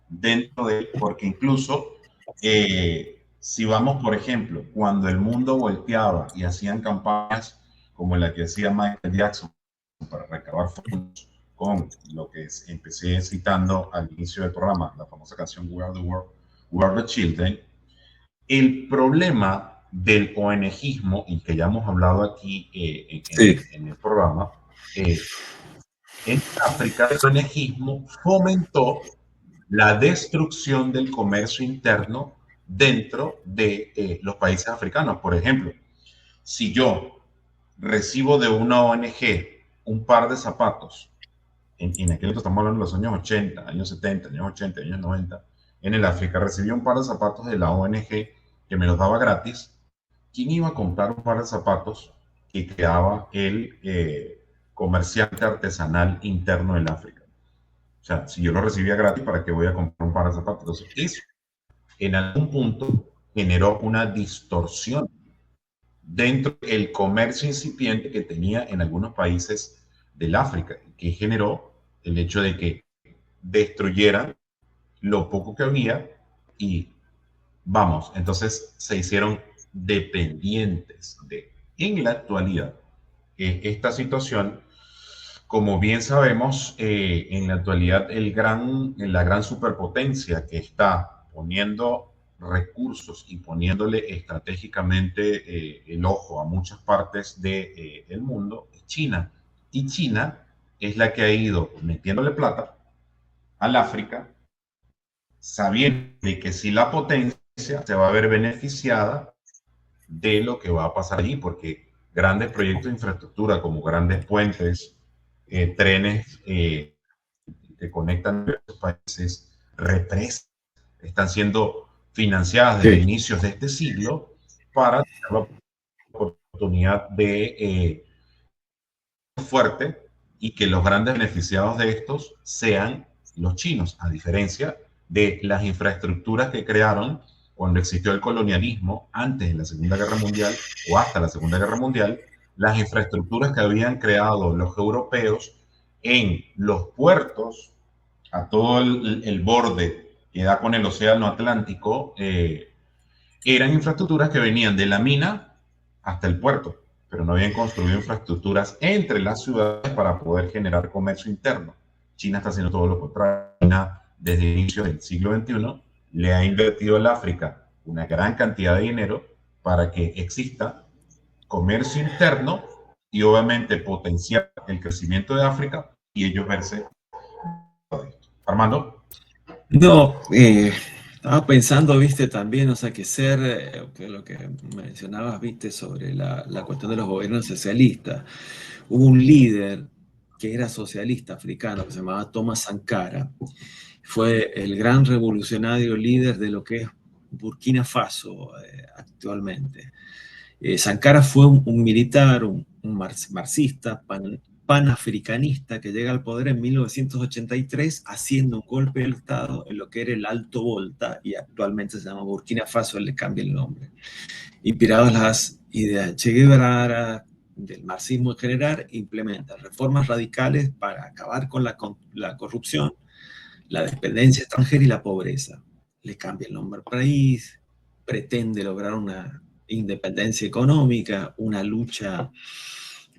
dentro de, porque incluso si vamos, por ejemplo, cuando el mundo volteaba y hacían campañas como la que hacía Michael Jackson para recabar fondos con lo que empecé citando al inicio del programa, la famosa canción We Are the World, We Are the Children, el problema del ONGismo, y que ya hemos hablado aquí en el programa, en África el ONGismo fomentó la destrucción del comercio interno dentro de los países africanos. Por ejemplo, si yo recibo de una ONG un par de zapatos, en aquel estamos hablando de los años 80, años 70, años 80, años 90, en el África recibí un par de zapatos de la ONG que me los daba gratis. ¿Quién iba a comprar un par de zapatos que creaba el comerciante artesanal interno del África? O sea, si yo lo recibía gratis, ¿para qué voy a comprar un par de zapatos? Entonces, eso en algún punto generó una distorsión dentro del comercio incipiente que tenía en algunos países del África, que generó el hecho de que destruyeran lo poco que había y vamos, entonces se hicieron dependientes de. En la actualidad, esta situación, como bien sabemos, en la actualidad la gran superpotencia que está poniendo recursos y poniéndole estratégicamente el ojo a muchas partes del mundo es China. Y China es la que ha ido metiéndole plata al África, sabiendo que si la potencia se va a ver beneficiada de lo que va a pasar allí, porque grandes proyectos de infraestructura como grandes puentes, trenes que conectan diversos países, represas, están siendo financiadas desde inicios de este siglo para tener la oportunidad de fuerte y que los grandes beneficiados de estos sean los chinos, a diferencia de las infraestructuras que crearon cuando existió el colonialismo antes de la Segunda Guerra Mundial o hasta la Segunda Guerra Mundial, las infraestructuras que habían creado los europeos en los puertos, a todo el borde que da con el océano Atlántico, eran infraestructuras que venían de la mina hasta el puerto, pero no habían construido infraestructuras entre las ciudades para poder generar comercio interno. China está haciendo todo lo contrario. China, desde el inicio del siglo XXI, le ha invertido al África una gran cantidad de dinero para que exista comercio interno y obviamente potenciar el crecimiento de África y ellos verse. Armando. No, estaba pensando, viste, también, o sea, que lo que mencionabas, viste, sobre la cuestión de los gobiernos socialistas. Hubo un líder que era socialista africano, que se llamaba Thomas Sankara. Fue el gran revolucionario líder de lo que es Burkina Faso actualmente. Sankara fue un militar, un marxista, panafricanista que llega al poder en 1983 haciendo un golpe de Estado en lo que era el Alto Volta y actualmente se llama Burkina Faso, él le cambia el nombre. Inspirado en las ideas de Che Guevara, del marxismo en general, implementa reformas radicales para acabar con la corrupción, la dependencia extranjera y la pobreza. Le cambia el nombre al país, pretende lograr una independencia económica, una lucha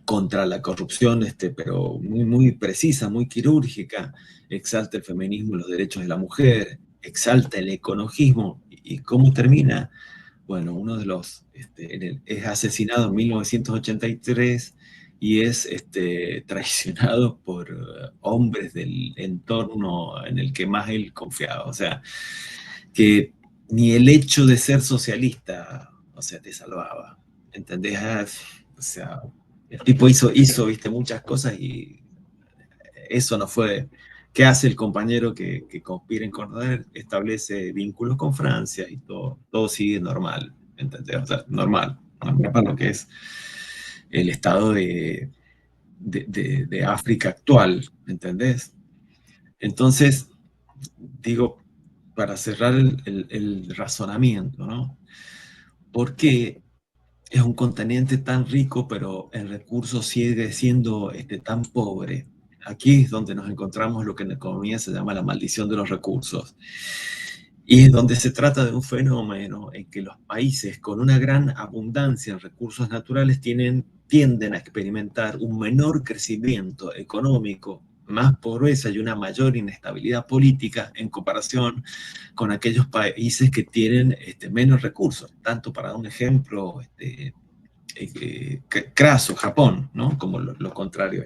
contra la corrupción, pero muy, muy precisa, muy quirúrgica, exalta el feminismo y los derechos de la mujer, exalta el ecologismo. ¿Y cómo termina? Bueno, uno de los, es asesinado en 1983 y es traicionado por hombres del entorno en el que más él confiaba. O sea, que ni el hecho de ser socialista, o sea, te salvaba. ¿Entendés? O sea, el tipo hizo, viste, muchas cosas y eso no fue. ¿Qué hace el compañero que conspira en Cordoner? Establece vínculos con Francia y todo sigue normal, ¿entendés? O sea, normal para lo que es el estado de África actual, ¿entendés? Entonces, digo, para cerrar el razonamiento, ¿no? ¿Por qué es un continente tan rico, pero en recursos sigue siendo tan pobre? Aquí es donde nos encontramos lo que en economía se llama la maldición de los recursos. Y es donde se trata de un fenómeno en que los países con una gran abundancia en recursos naturales tienden a experimentar un menor crecimiento económico, más pobreza y una mayor inestabilidad política en comparación con aquellos países que tienen menos recursos. Tanto para dar un ejemplo craso, Japón, ¿no? Como lo contrario.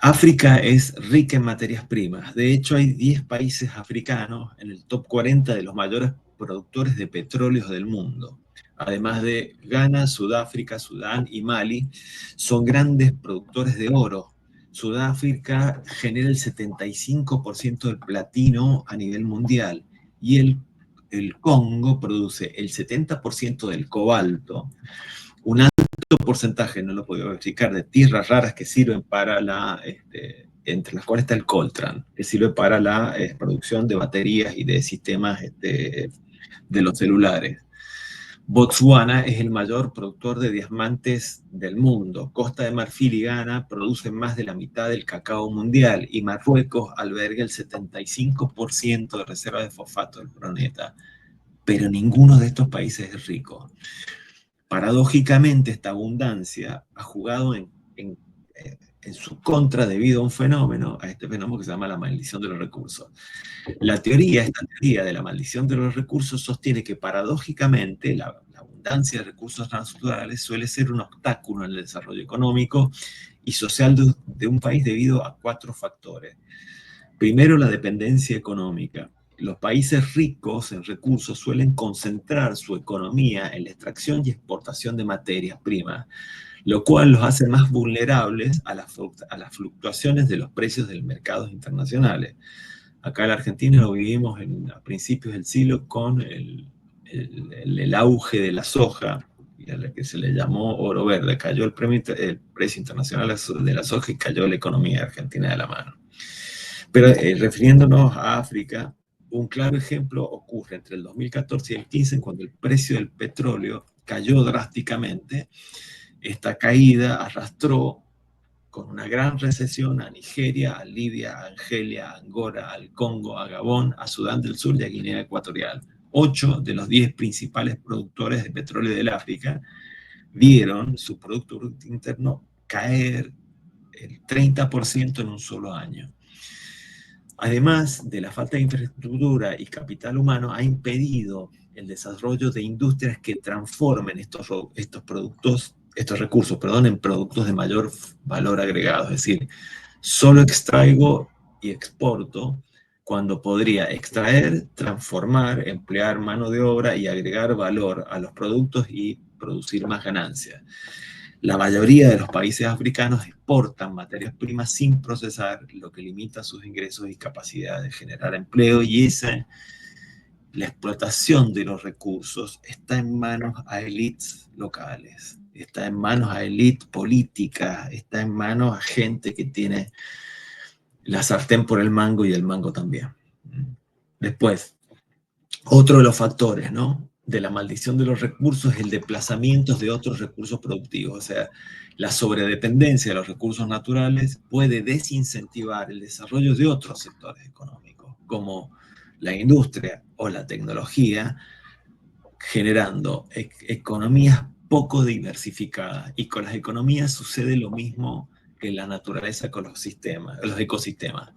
África es rica en materias primas. De hecho, hay 10 países africanos en el top 40 de los mayores productores de petróleo del mundo. Además de Ghana, Sudáfrica, Sudán y Mali, son grandes productores de oro. Sudáfrica genera el 75% del platino a nivel mundial y el Congo produce el 70% del cobalto. Un alto porcentaje, no lo puedo verificar, de tierras raras que sirven para entre las cuales está el coltán, que sirve para la producción de baterías y de sistemas de los celulares. Botsuana es el mayor productor de diamantes del mundo. Costa de Marfil y Ghana producen más de la mitad del cacao mundial y Marruecos alberga el 75% de reservas de fosfato del planeta. Pero ninguno de estos países es rico. Paradójicamente, esta abundancia ha jugado en su contra debido a un fenómeno, a este fenómeno que se llama la maldición de los recursos. Esta teoría de la maldición de los recursos sostiene que paradójicamente la abundancia de recursos naturales suele ser un obstáculo en el desarrollo económico y social de un país debido a 4 factores. Primero, la dependencia económica. Los países ricos en recursos suelen concentrar su economía en la extracción y exportación de materias primas, lo cual los hace más vulnerables a las fluctuaciones de los precios de los mercados internacionales. Acá en la Argentina lo vivimos a principios del siglo con el auge de la soja, a la que se le llamó oro verde. Cayó el precio internacional de la soja y cayó la economía argentina de la mano. Pero refiriéndonos a África, un claro ejemplo ocurre entre el 2014 y el 2015, cuando el precio del petróleo cayó drásticamente. Esta caída arrastró con una gran recesión a Nigeria, a Libia, a Argelia, a Angola, al Congo, a Gabón, a Sudán del Sur y a Guinea Ecuatorial. 8 de los 10 principales productores de petróleo del África vieron su Producto Bruto Interno caer el 30% en un solo año. Además de la falta de infraestructura y capital humano, ha impedido el desarrollo de industrias que transformen estos recursos, en productos de mayor valor agregado. Es decir, solo extraigo y exporto cuando podría extraer, transformar, emplear mano de obra y agregar valor a los productos y producir más ganancias. La mayoría de los países africanos exportan materias primas sin procesar, lo que limita sus ingresos y capacidad de generar empleo, y la explotación de los recursos está en manos a élites locales, está en manos a élites políticas, está en manos a gente que tiene la sartén por el mango y el mango también. Después, otro de los factores, ¿no?, de la maldición de los recursos es el desplazamiento de otros recursos productivos. O sea, la sobredependencia de los recursos naturales puede desincentivar el desarrollo de otros sectores económicos, como la industria o la tecnología, generando economías poco diversificadas. Y con las economías sucede lo mismo que en la naturaleza con los ecosistemas.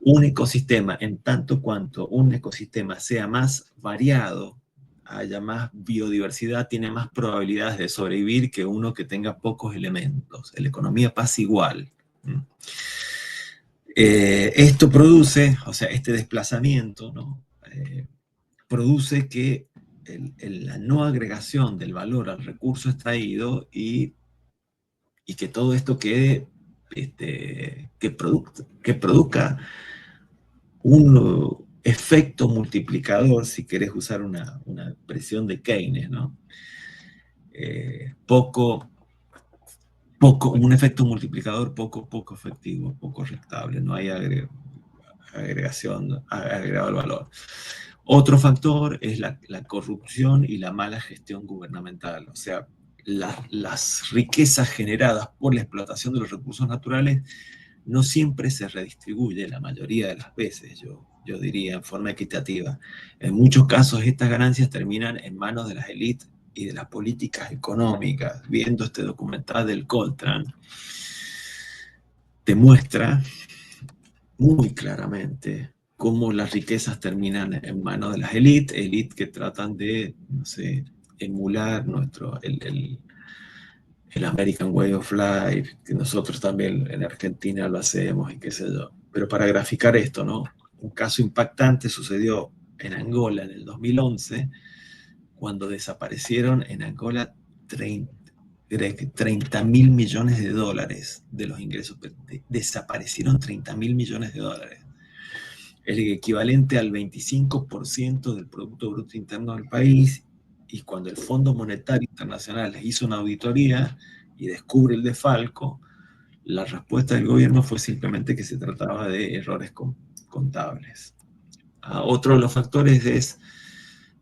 Un ecosistema, en tanto cuanto un ecosistema sea más variado, haya más biodiversidad, tiene más probabilidades de sobrevivir que uno que tenga pocos elementos. La economía pasa igual. Esto produce, o sea, este desplazamiento, ¿no?, produce que la no agregación del valor al recurso extraído y que todo esto quede, que produzca un efecto multiplicador, si querés usar una expresión de Keynes, ¿no? Un efecto multiplicador poco efectivo, poco rentable, no hay agregado al valor. Otro factor es la corrupción y la mala gestión gubernamental. O sea, las riquezas generadas por la explotación de los recursos naturales no siempre se redistribuye, la mayoría de las veces, yo diría, en forma equitativa. En muchos casos estas ganancias terminan en manos de las élites y de las políticas económicas. Viendo este documental del Coltrane, demuestra muy claramente cómo las riquezas terminan en manos de las élites que tratan de, no sé, emular el American Way of Life, que nosotros también en Argentina lo hacemos y qué sé yo. Pero para graficar esto, ¿no?, un caso impactante sucedió en Angola en el 2011, cuando desaparecieron en Angola 30.000 millones de dólares de los ingresos. Desaparecieron 30.000 millones de dólares. El equivalente al 25% del Producto Bruto Interno del país. Y cuando el Fondo Monetario Internacional les hizo una auditoría y descubre el desfalco, la respuesta del gobierno fue simplemente que se trataba de errores contables. Otro de los factores es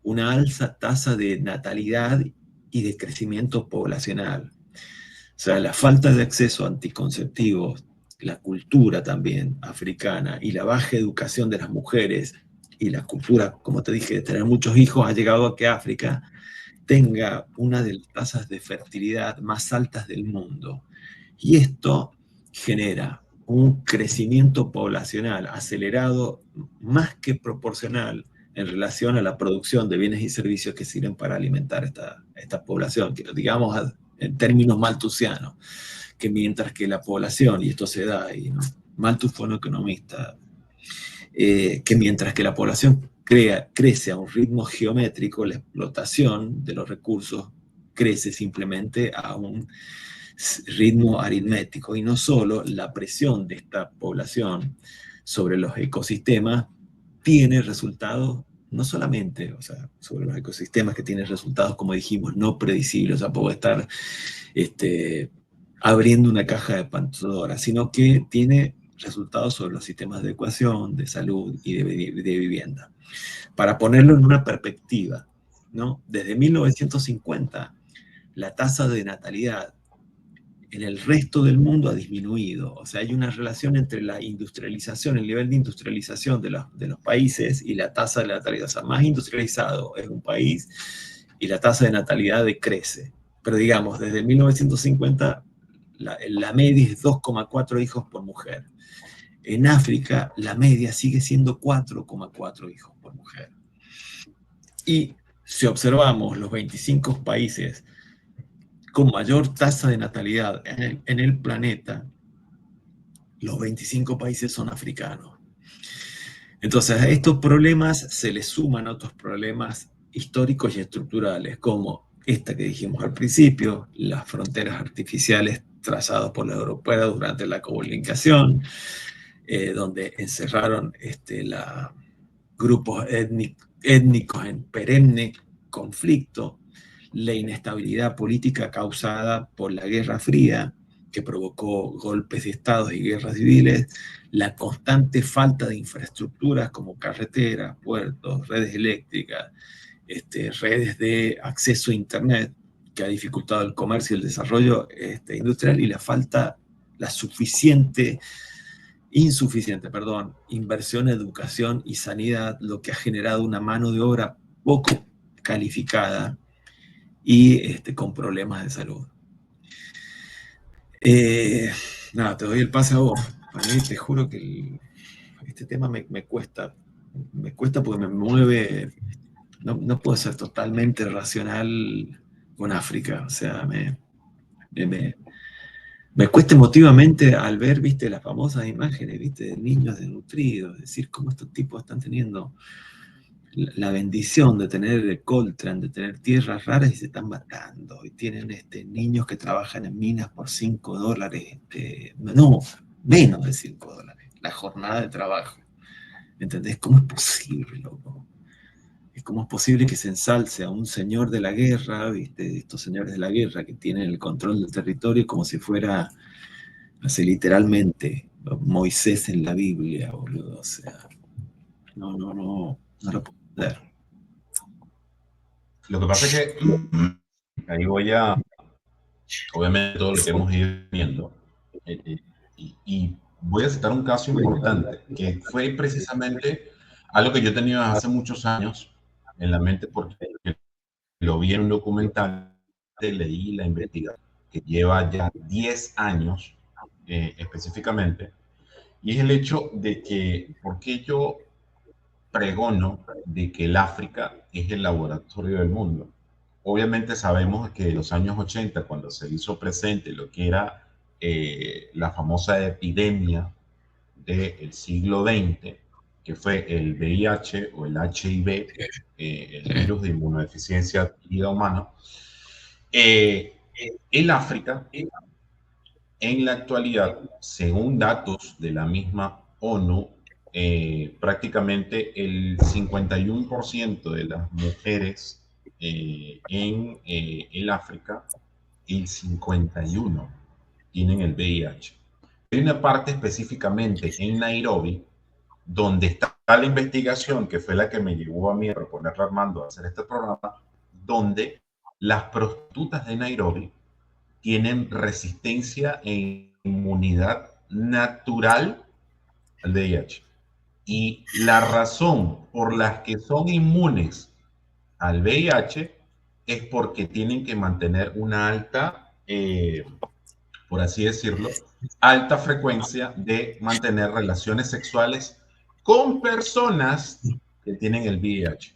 una alta tasa de natalidad y de crecimiento poblacional. O sea, la falta de acceso a anticonceptivos, la cultura también africana y la baja educación de las mujeres y la cultura, como te dije, de tener muchos hijos, ha llegado a que África tenga una de las tasas de fertilidad más altas del mundo. Y esto genera un crecimiento poblacional acelerado, más que proporcional en relación a la producción de bienes y servicios que sirven para alimentar esta población, que digamos en términos malthusianos, que mientras que la población, y esto se da, y ¿no?, Malthus fue un economista, que mientras que la población crece a un ritmo geométrico, la explotación de los recursos crece simplemente a un ritmo aritmético. Y no solo la presión de esta población sobre los ecosistemas tiene resultados no solamente, o sea, sobre los ecosistemas que tienen resultados, como dijimos, no predecibles, o sea, puedo estar abriendo una caja de Pandora, sino que tiene resultados sobre los sistemas de ecuación, de salud y de vivienda. Para ponerlo en una perspectiva, ¿no? Desde 1950, la tasa de natalidad en el resto del mundo ha disminuido. O sea, hay una relación entre la industrialización, el nivel de industrialización de los países y la tasa de natalidad. O sea, más industrializado es un país y la tasa de natalidad decrece. Pero digamos, desde 1950, la media es 2,4 hijos por mujer. En África, la media sigue siendo 4,4 hijos por mujer. Y si observamos los 25 países con mayor tasa de natalidad en el planeta, los 25 países son africanos. Entonces, a estos problemas se les suman otros problemas históricos y estructurales, como esta que dijimos al principio, las fronteras artificiales trazadas por los europeos durante la colonización, donde encerraron grupos étnicos en perenne conflicto, la inestabilidad política causada por la Guerra Fría, que provocó golpes de estados y guerras civiles, la constante falta de infraestructuras como carreteras, puertos, redes eléctricas, redes de acceso a Internet, que ha dificultado el comercio y el desarrollo industrial, y la insuficiente, inversión en educación y sanidad, lo que ha generado una mano de obra poco calificada y con problemas de salud. Nada, te doy el pase a vos. A mí te juro que este tema me cuesta porque me mueve, no puedo ser totalmente racional con África, o sea, me cuesta emotivamente al ver, viste, las famosas imágenes, viste, de niños desnutridos, es decir, cómo estos tipos están teniendo la bendición de tener el coltran, de tener tierras raras y se están matando. Y tienen niños que trabajan en minas por $5, no, menos de $5, la jornada de trabajo. ¿Entendés? ¿Cómo es posible, loco? ¿Cómo es posible que se ensalce a un señor de la guerra, viste, estos señores de la guerra que tienen el control del territorio como si fuera, así literalmente, Moisés en la Biblia, boludo? O sea, no lo puedo entender. Lo que pasa es que ahí voy a, obviamente, todo lo que hemos ido viendo, y voy a citar un caso importante, que fue precisamente algo que yo tenía hace muchos años en la mente porque lo vi en un documental, leí la investigación, que lleva ya 10 años específicamente, y es el hecho de que, ¿por qué yo pregono de que el África es el laboratorio del mundo? Obviamente sabemos que en los años 80, cuando se hizo presente lo que era la famosa epidemia del siglo XX, que fue el VIH o el HIV, el virus de inmunodeficiencia adquirida humana, el África, en la actualidad, según datos de la misma ONU, prácticamente el 51% de las mujeres en el África, el 51% tienen el VIH. Hay una parte específicamente en Nairobi donde está la investigación, que fue la que me llevó a mí a proponerle a Armando a hacer este programa, donde las prostitutas de Nairobi tienen resistencia e inmunidad natural al VIH. Y la razón por la que son inmunes al VIH es porque tienen que mantener una alta, por así decirlo, alta frecuencia de mantener relaciones sexuales con personas que tienen el VIH.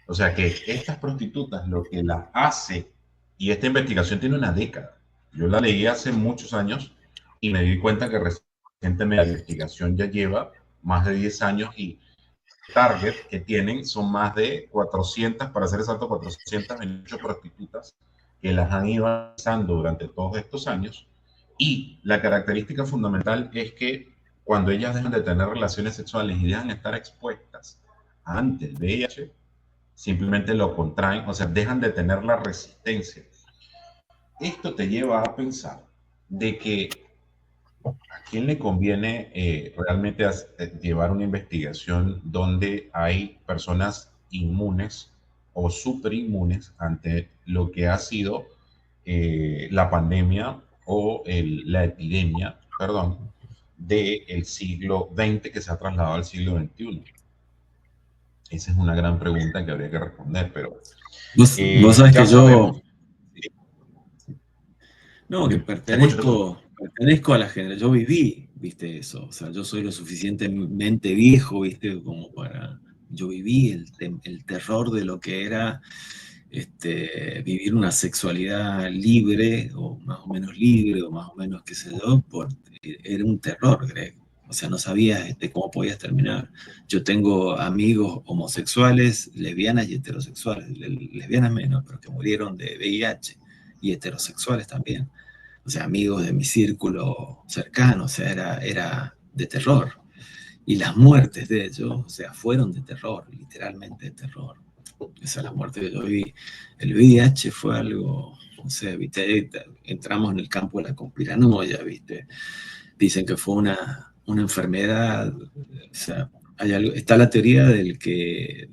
O sea que estas prostitutas lo que las hace, y esta investigación tiene una década, yo la leí hace muchos años y me di cuenta que recientemente la investigación ya lleva más de 10 años y target que tienen son más de 400, para ser exacto, 428 prostitutas que las han ido avanzando durante todos estos años. Y la característica fundamental es que cuando ellas dejan de tener relaciones sexuales y dejan de estar expuestas ante el VIH, simplemente lo contraen, o sea, dejan de tener la resistencia. Esto te lleva a pensar de que a quién le conviene realmente llevar una investigación donde hay personas inmunes o superinmunes ante lo que ha sido la pandemia o la epidemia, perdón, del siglo XX que se ha trasladado al siglo XXI. Esa es una gran pregunta que habría que responder, pero Vos sabés ya que yo, sabemos. no, que Te escucho, te escucho. pertenezco a la generación, yo viví, viste, eso, o sea, yo soy lo suficientemente viejo, viste, como para, yo viví el terror de lo que era vivir una sexualidad libre, o más o menos libre, o más o menos, qué sé yo, era un terror, Greg. O sea, no sabías cómo podías terminar. Yo tengo amigos homosexuales, lesbianas y heterosexuales, lesbianas menos, pero que murieron de VIH, y heterosexuales también. O sea, amigos de mi círculo cercano, o sea, era de terror. Y las muertes de ellos, o sea, fueron de terror, literalmente de terror. Esa es la muerte que yo viví. El VIH fue algo, no sé, ¿viste? Entramos en el campo de la conspiranoia, ¿viste? Dicen que fue una enfermedad, o sea, está la teoría de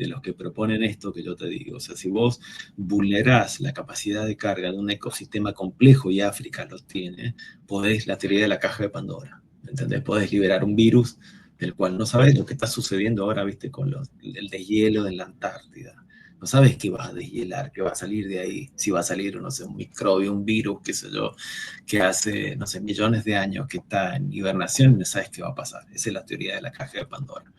los que proponen esto que yo te digo. O sea, si vos vulnerás la capacidad de carga de un ecosistema complejo, y África los tiene, podés, la teoría de la caja de Pandora, ¿entendés? Podés liberar un virus del cual no sabés lo que está sucediendo ahora, ¿viste? Con el deshielo de la Antártida. No sabes qué va a deshielar, qué va a salir de ahí, si va a salir, no sé, un microbio, un virus, qué sé yo, que hace, no sé, millones de años que está en hibernación, no sabes qué va a pasar. Esa es la teoría de la caja de Pandora.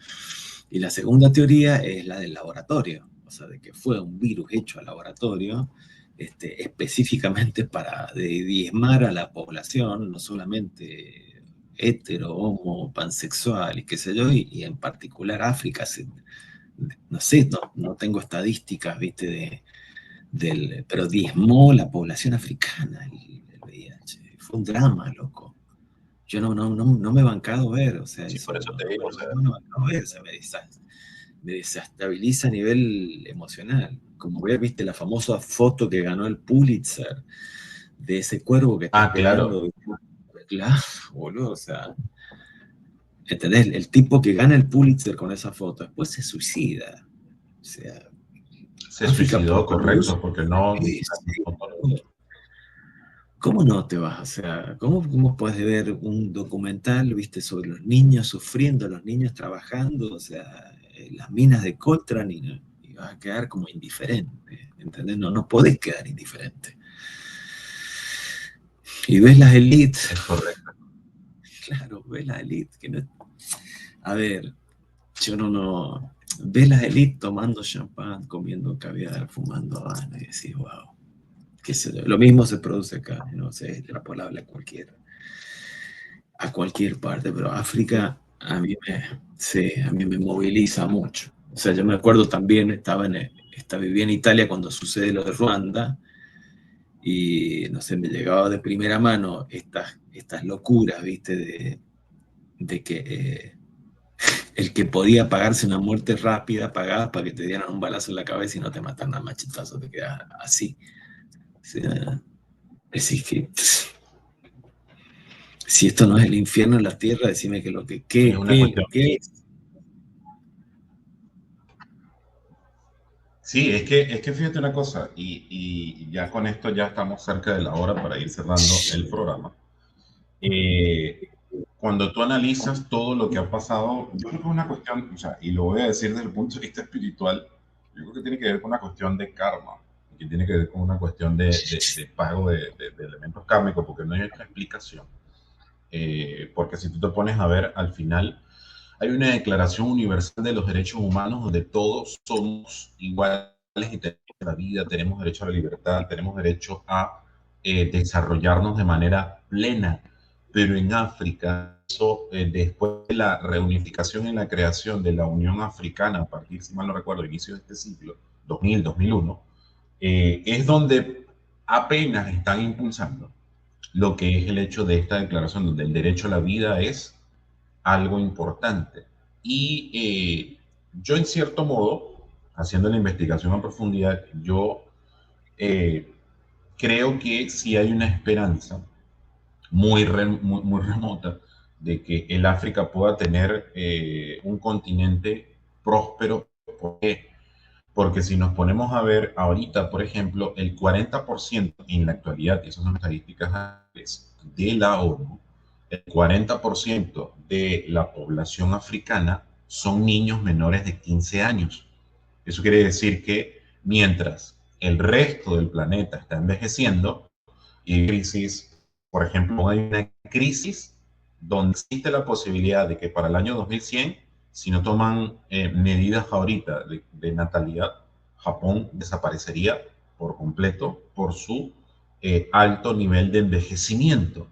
Y la segunda teoría es la del laboratorio, o sea, de que fue un virus hecho al laboratorio, específicamente para diezmar a la población, no solamente hetero, homo, pansexual y qué sé yo, y en particular África. No sé, no tengo estadísticas, viste, pero diezmó la población africana el VIH. Fue un drama, loco. Yo no me he bancado ver, o sea, Sí, por eso eso te digo, o sea, no me he bancado ver, o sea, me desestabiliza a nivel emocional. Como ves, viste la famosa foto que ganó el Pulitzer de ese cuervo que está claro, esperando. Claro, boludo, o sea, ¿entendés? El tipo que gana el Pulitzer con esa foto, después se suicida. O sea, se África suicidó, por luz. correcto, porque no, Sí, ¿cómo no te vas? O sea, ¿cómo puedes ver un documental, viste, sobre los niños sufriendo, los niños trabajando, o sea, en las minas de Coltrane, y vas a quedar como indiferente, ¿entendés? No podés quedar indiferente. Y ves las élites, es correcto. claro, ves las élites, que no, a ver, yo no, ves las élites tomando champán, comiendo caviar, fumando habana, y decís, wow, qué sé yo. Lo mismo se produce acá, no sé, es extrapolable a cualquier parte, pero África sí, a mí me moviliza mucho. O sea, yo me acuerdo también, viví en Italia cuando sucede lo de Ruanda, y no sé, me llegaba de primera mano estas locuras, viste, de que el que podía pagarse una muerte rápida, pagaba para que te dieran un balazo en la cabeza y no te mataran a machetazos, te quedas así. O sea, decís que si esto no es el infierno en la tierra, decime que lo que, Es una cuestión. qué es. Sí, es que fíjate una cosa, y ya con esto ya estamos cerca de la hora para ir cerrando el programa. Eh, Cuando tú analizas todo lo que ha pasado, yo creo que es una cuestión, o sea, y lo voy a decir desde el punto de vista espiritual, yo creo que tiene que ver con una cuestión de karma, que tiene que ver con una cuestión de pago de elementos kármicos, porque no hay otra explicación. Porque si tú te pones a ver al final, hay una declaración universal de los derechos humanos donde todos somos iguales y tenemos la vida, tenemos derecho a la libertad, tenemos derecho a desarrollarnos de manera plena. Pero en África, eso, después de la reunificación y la creación de la Unión Africana, a partir, si mal no recuerdo, inicio de este siglo, 2000, 2001, es donde apenas están impulsando lo que es el hecho de esta declaración, donde el derecho a la vida es algo importante. Y yo en cierto modo, haciendo la investigación a profundidad, yo eh, creo que sí hay una esperanza muy remota de que el África pueda tener un continente próspero. ¿Por qué? Porque si nos ponemos a ver ahorita, por ejemplo, el 40% en la actualidad, y esas son estadísticas de la ONU, el 40% de la población africana son niños menores de 15 años. Eso quiere decir que mientras el resto del planeta está envejeciendo y hay crisis, por ejemplo, hay una crisis donde existe la posibilidad de que para el año 2100, si no toman medidas ahorita de natalidad, Japón desaparecería por completo por su alto nivel de envejecimiento.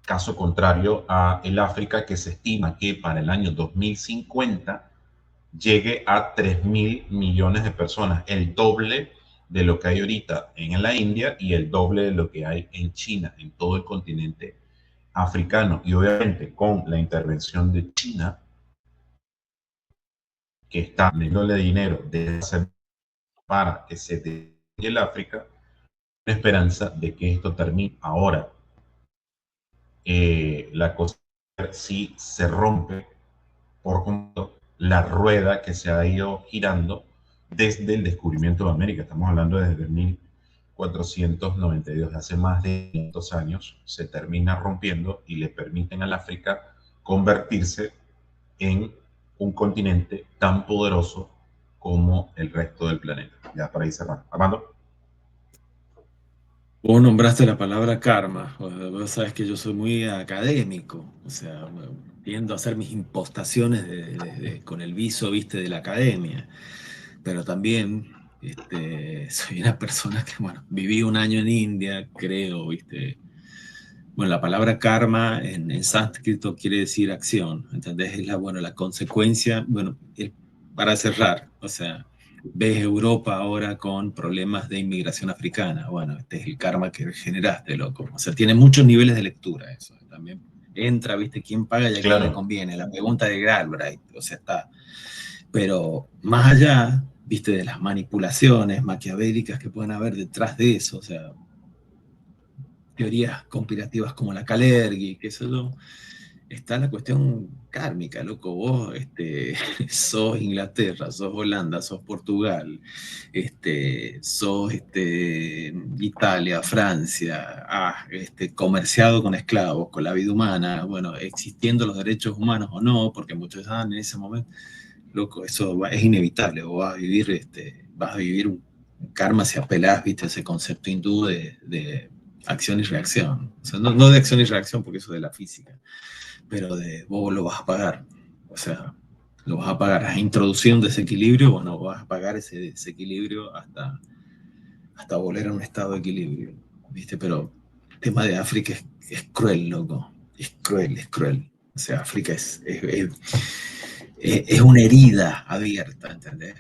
Caso contrario a el África, que se estima que para el año 2050 llegue a 3.000 millones de personas, el doble de lo que hay ahorita en la India y el doble de lo que hay en China, en todo el continente africano. Y obviamente con la intervención de China, que está metiéndole dinero de hacer para que se destruya el África, una esperanza de que esto termine ahora. La cosa sí se rompe por completo la rueda que se ha ido girando desde el descubrimiento de América. Estamos hablando desde 1492, hace más de 500 años, se termina rompiendo y le permiten al África convertirse en un continente tan poderoso como el resto del planeta. Ya para ir cerrando. Armando. Vos nombraste la palabra karma. Vos sabés que yo soy muy académico, o sea, tiendo a hacer mis impostaciones con el viso, viste, de la academia. Pero también soy una persona que, bueno, viví un año en India, creo, viste. Bueno, la palabra karma en sánscrito quiere decir acción, ¿entendés? Es la consecuencia, bueno, para cerrar, o sea, ves Europa ahora con problemas de inmigración africana. Bueno, este es el karma que generaste, loco. O sea, tiene muchos niveles de lectura eso. También entra, viste, quién paga y a quién le Claro, conviene. La pregunta de Galbraith, o sea, está. Pero más allá, viste, de las manipulaciones maquiavélicas que pueden haber detrás de eso, o sea, teorías conspirativas como la Kalergi, qué sé yo, está la cuestión kármica, loco. Vos sos Inglaterra, sos Holanda, sos Portugal, sos Italia, Francia, comerciado con esclavos, con la vida humana, bueno, existiendo los derechos humanos o no, porque muchos estaban en ese momento, loco, es inevitable. Vos vas a vivir un karma si apelás, viste, a ese concepto hindú de acción y reacción. O sea, no de acción y reacción, porque eso es de la física, pero vos lo vas a pagar. O sea, lo vas a pagar. Has introducido un desequilibrio, bueno, vas a pagar ese desequilibrio hasta volver a un estado de equilibrio, ¿viste? Pero el tema de África es cruel, loco. Es cruel, es cruel. O sea, África es una herida abierta, ¿entendés?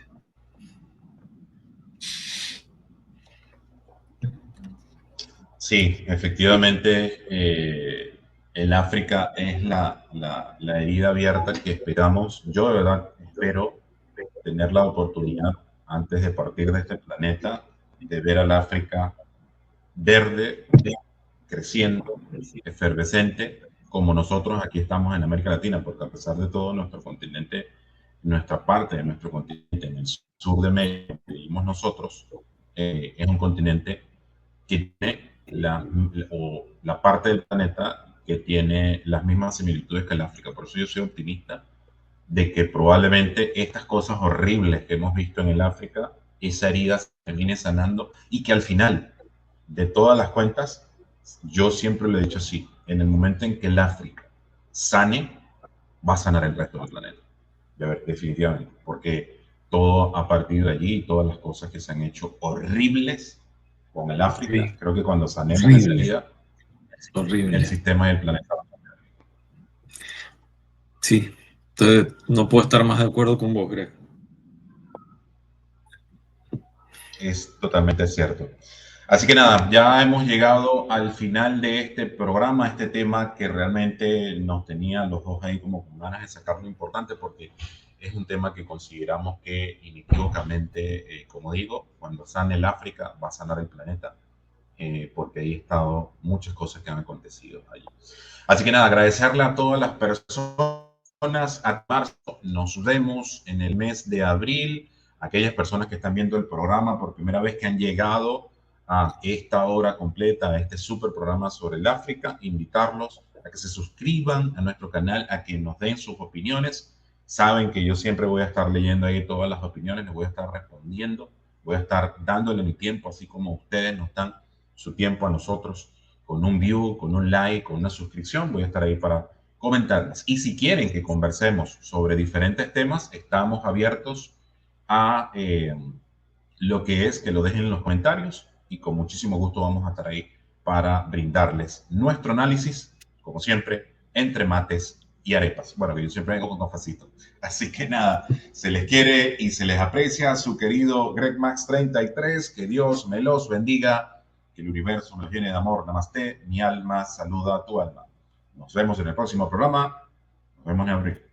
sí, efectivamente, el África es la herida abierta que esperamos. Yo de verdad espero tener la oportunidad antes de partir de este planeta de ver al África verde, creciendo, efervescente, como nosotros aquí estamos en América Latina, porque a pesar de todo nuestro continente, nuestra parte de nuestro continente en el sur de América que vivimos nosotros, es un continente que tiene la parte del planeta que tiene las mismas similitudes que el África. Por eso yo soy optimista de que probablemente estas cosas horribles que hemos visto en el África, esa herida se termine sanando y que al final de todas las cuentas, yo siempre lo he dicho así, en el momento en que el África sane, va a sanar el resto del planeta. Definitivamente, porque todo a partir de allí, todas las cosas que se han hecho horribles con el África, Sí, creo que cuando sanemos esa horrible, herida, el horrible. sistema y el planeta Sí, entonces no puedo estar más de acuerdo con vos, Greg. es totalmente cierto. Así que nada, ya hemos llegado al final de este programa, este tema que realmente nos tenía los dos ahí como con ganas de sacar lo importante, porque es un tema que consideramos que inequívocamente, como digo, cuando sane el África va a sanar el planeta, porque ahí han estado muchas cosas que han acontecido allí. Así que nada, agradecerle a todas las personas. A marzo nos vemos en el mes de abril. Aquellas personas que están viendo el programa por primera vez, que han llegado a esta hora completa, a este super programa sobre el África, invitarlos a que se suscriban a nuestro canal, a que nos den sus opiniones. Saben que yo siempre voy a estar leyendo ahí todas las opiniones, les voy a estar respondiendo, voy a estar dándole mi tiempo, así como ustedes nos dan su tiempo a nosotros, con un view, con un like, con una suscripción. Voy a estar ahí para comentarles. Y si quieren que conversemos sobre diferentes temas, estamos abiertos a lo que es que lo dejen en los comentarios, y con muchísimo gusto vamos a estar ahí para brindarles nuestro análisis, como siempre, entre mates y arepas. Bueno, que yo siempre vengo con cafecito. Así que nada, se les quiere y se les aprecia. Su querido Greg Max 33, que Dios me los bendiga, que el universo nos llene de amor. Namaste, mi alma saluda a tu alma. Nos vemos en el próximo programa. Nos vemos en abril.